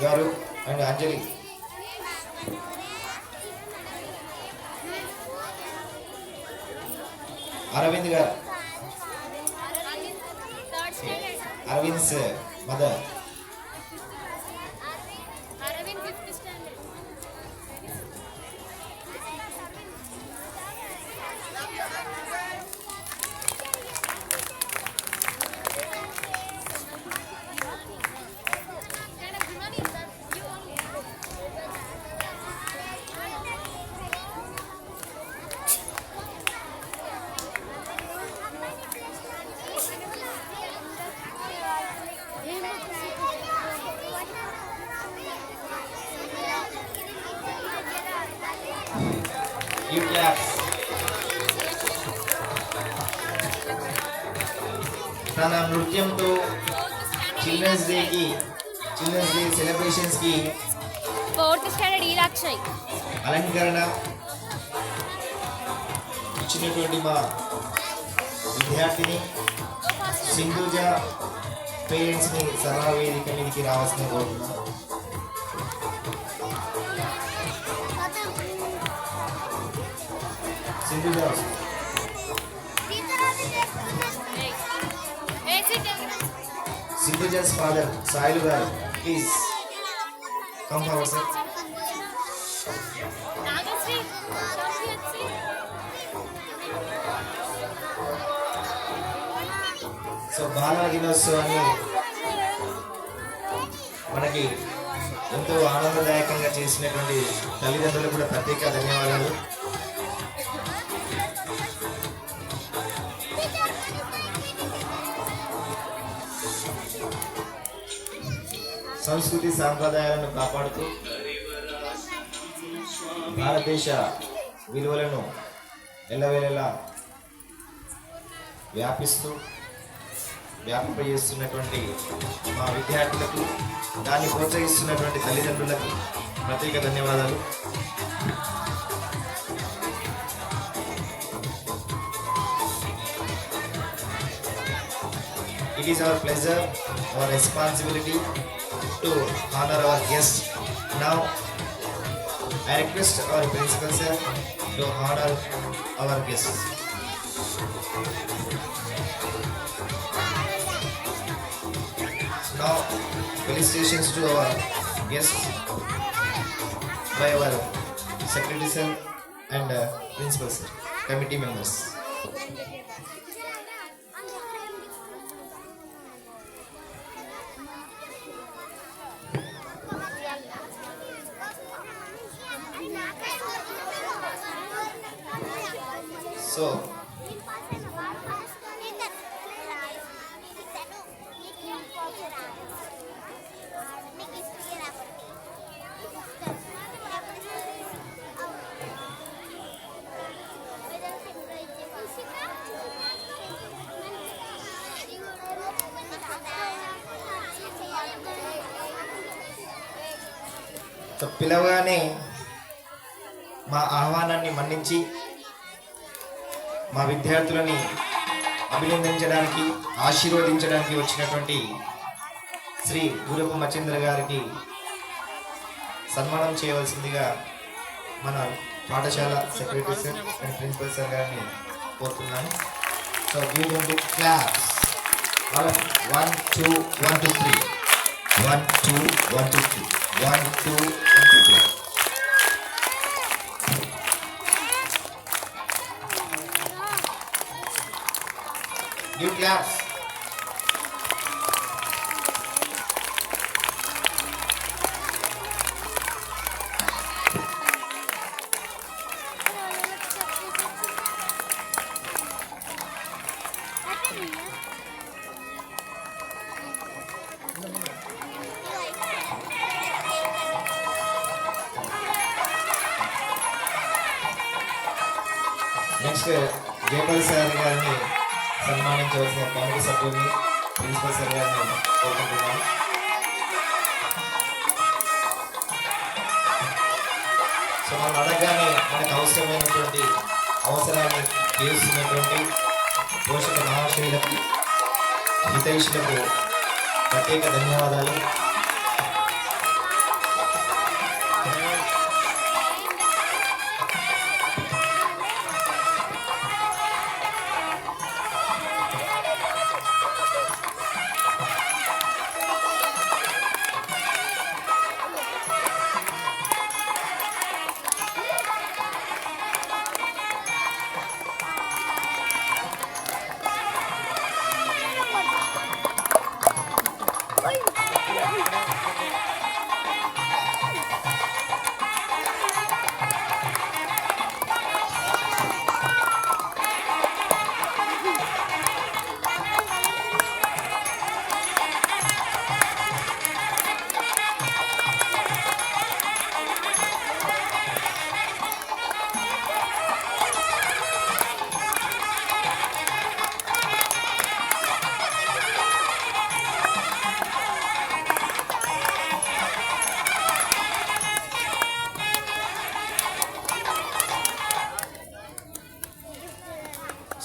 గారు అండ్ అంజలి, అరవింద్ గారు, Aravind sir mother, You clap. తన నృత్యంతో చిల్డ్రన్స్ డే సెలబ్రేషన్స్ కి 4th స్టాండర్డ్ ఈరాక్షయ్ అలంకరణ ఇచ్చినటువంటి మా విద్యార్థిని సింధుజ పేరెంట్స్ ని సభా వేదిక మీదకి రావాల్సిన కోరుతున్నాం. Sindhuja's father, Sailu garu, please come forward, sir. So బాలల దినోత్సవాన్ని మనకి ఎంతో ఆనందదాయకంగా చేసినటువంటి తల్లిదండ్రులకు కూడా ప్రత్యేక ధన్యవాదాలు. సంస్కృతి సాంప్రదాయాలను కాపాడుతూ భారతదేశ విలువలను ఎల్లవేళలా వ్యాపింపజేస్తున్నటువంటి మా విద్యార్థులకు, దాన్ని ప్రోత్సహిస్తున్నటువంటి తల్లిదండ్రులకు ప్రత్యేక ధన్యవాదాలు. It is our pleasure, our responsibility to honor our guests. Now, I request our principal sir to honor our guests. Now, felicitations to our guests by our secretary sir and principal sir, committee members. So, పిలవగానే మా ఆహ్వానాన్ని మన్నించి మా విద్యార్థులని అభినందించడానికి, ఆశీర్వదించడానికి వచ్చినటువంటి శ్రీ గురపు మచేంద్ర గారికి సన్మానం చేయవలసిందిగా మన పాఠశాల secretary sir and principal sir గారిని కోరుతున్నాను. So give them big claps. 1 2 1 2 3 1 2 1 2 3 1 2 1 2 3. Give claps. Next జయపల్ sir గారిని సన్మానించవలసిన కమిటీ సభ్యుల్ని ప్రిన్సిపల్ సార్ గారిని కోరుకుంటున్నాను. సో మనం అడగగానే మనకు అవసరమైనటువంటి అవసరాన్ని తీరుస్తున్నటువంటి పోషక మహాశయులకు హితైషులకు ప్రత్యేక ధన్యవాదాలు.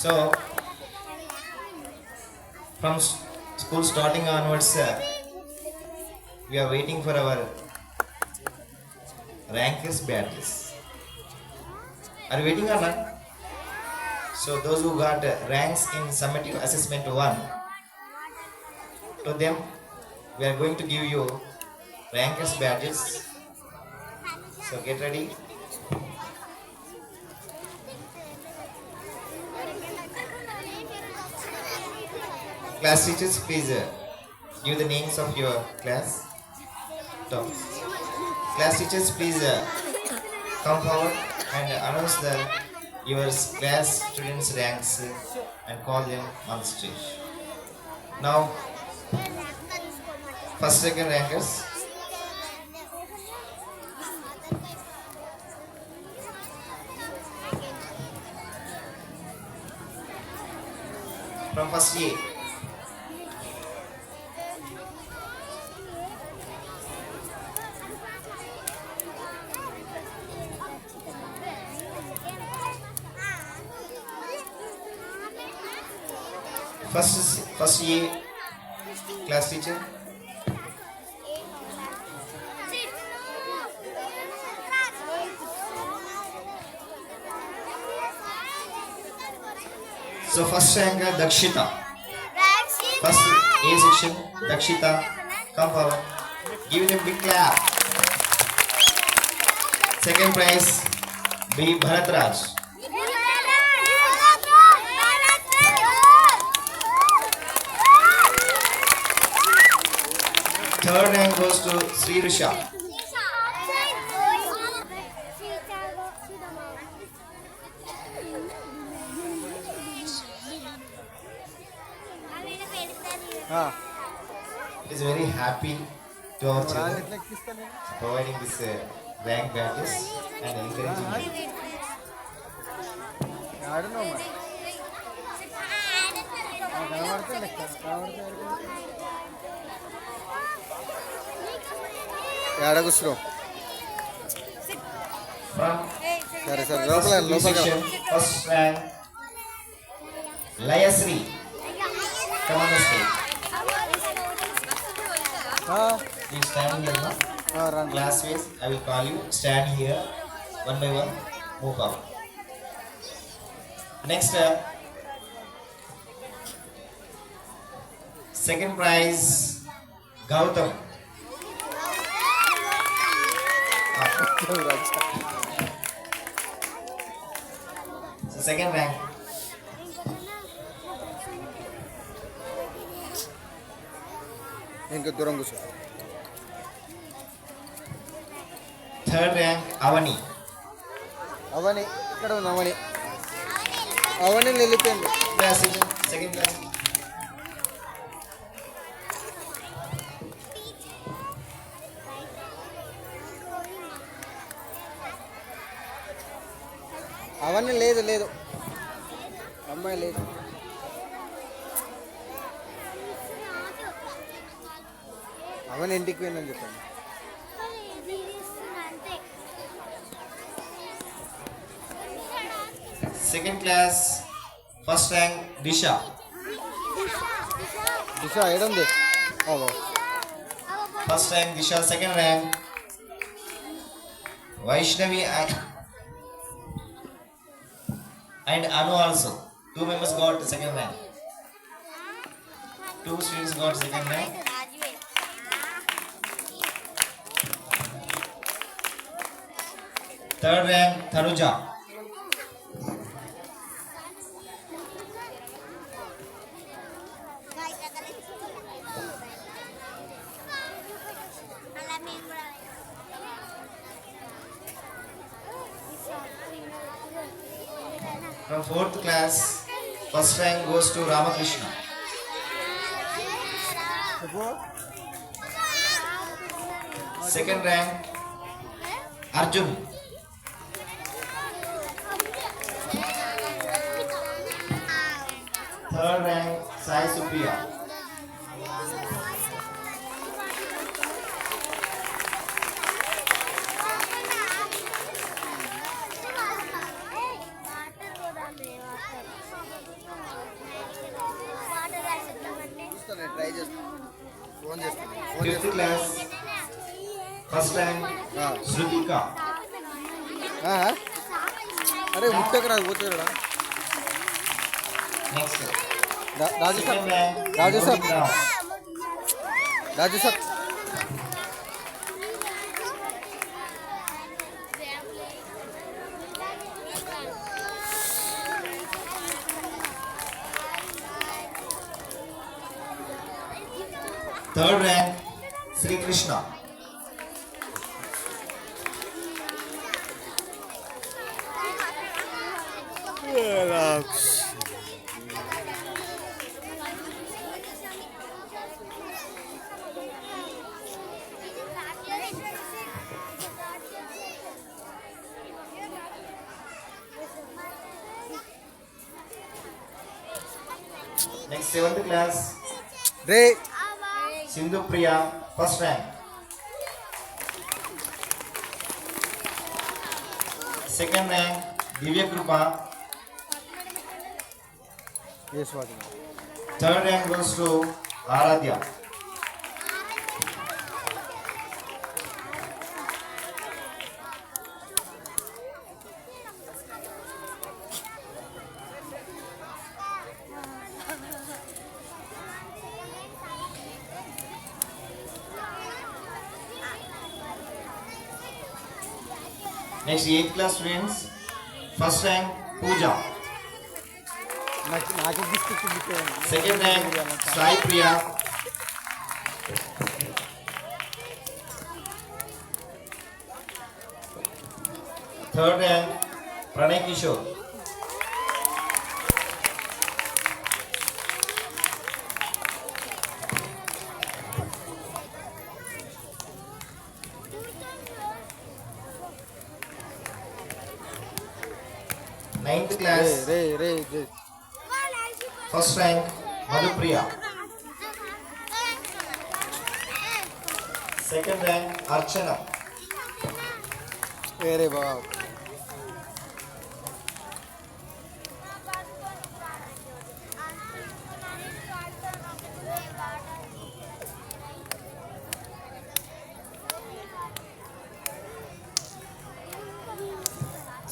So, from school starting onwards, we are waiting for our rankers badges. Are you waiting or not? So, those who got ranks in summative assessment 1, to them, we are going to give you rankers badges. So, get ready. Class teachers, please give the names of your class. Class teachers, please come forward and announce your class students' ranks and call them on the stage. Now, first, second rankers. From first A. First A class teacher. So first ranker Dakshita. First A section Dakshita. Come forward. Give them big clap. Second prize B Bharatraj. Third rank goes to Sri Risha. It is very happy to our children providing this rank badges and encouraging them. From section, first rank Layasri. Come on the stage. Please stand here now. Classmates, I will call you. Stand here. One by one. Move out. Next, second prize Gautam. So second rank. Third rank Avani. అవని ఇక్కడ ఉంది అవని అవని వెళ్ళిపోయింది. Class teacher, second class. అవని లేదు లేదు అమ్మాయి లేదు. అవని ఇంటికి పోయిందని చెప్పండి. Second class, first rank Disha. Disha ఏడుంది? ఓ First rank Disha, second rank Vaishnavi and Anu also. 2 members got second rank. 2 students got second rank. Third rank Tanuja. From 4th class, first rank goes to Ramakrishna. Second rank Arjun. Third rank Sai Supriya. Try చేస్తాను. Phone చేస్తాను. 5th class, first rank Shrutika. అరే ముట్టకు రాదు పోతాడా? Next, Raju sir, second rank Raju sir, Govinda. Raju sir. Third rank Sri Krishna. Next, 7th class రే Sindhu Priya, first rank. Second rank Divya Krupa. ఏస్వాది. Third rank goes to Aradhya. Next, 8th class students. First rank Pooja. నాకు gift Second rank Sai Priya. Third rank Pranay Kishore. Ninth class, రే first rank Madhupriya. Second rank Archana. వేరే బాబు.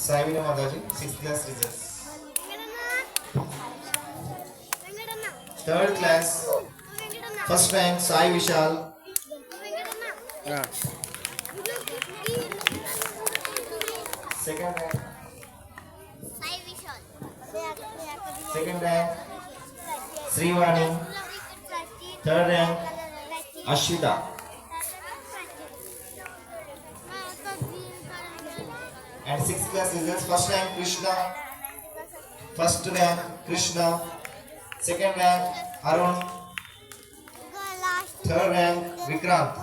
Savina Madaji, 6th class results. Third class, first rank Sai Vishal. Second rank Srivani. Third rank Ashwita. And 6th class results, first rank Krishna. First rank Krishna. Second rank Arun. Third rank Vikrant.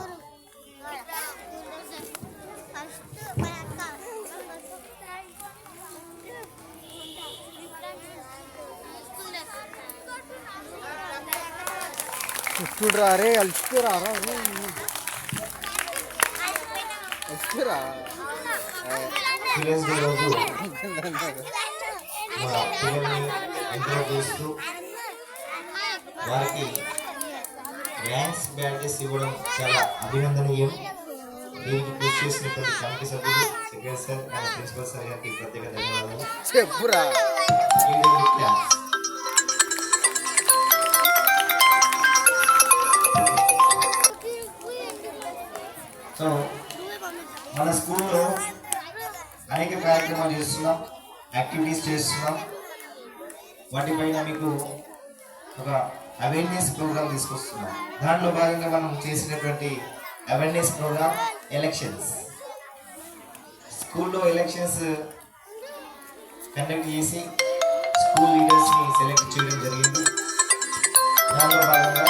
చూడరా అరే అలిసిపోరా అలిసిపోరా children's day రోజు మా పిల్లల్ని encourage చేస్తూ వారికి ranks badges ఇవ్వడం చాలా అభినందనీయం. దీనికి కృషి చేసినటువంటి కమిటీ సభ్యులు, secretary sir and principal sir గారికి ప్రత్యేక ధన్యవాదాలు. చెప్పురా సో మన స్కూల్లో అనేక కార్యక్రమాలు చేస్తున్నాం, యాక్టివిటీస్ చేస్తున్నాం. వాటిపైన మీకు ఒక అవేర్నెస్ ప్రోగ్రామ్ తీసుకొస్తున్నాం. దాంట్లో భాగంగా మనం చేసినటువంటి అవేర్నెస్ ప్రోగ్రామ్ ఎలక్షన్స్. స్కూల్లో ఎలక్షన్స్ కండక్ట్ చేసి స్కూల్ లీడర్స్ని సెలెక్ట్ చేయడం జరిగింది. దాంట్లో భాగంగా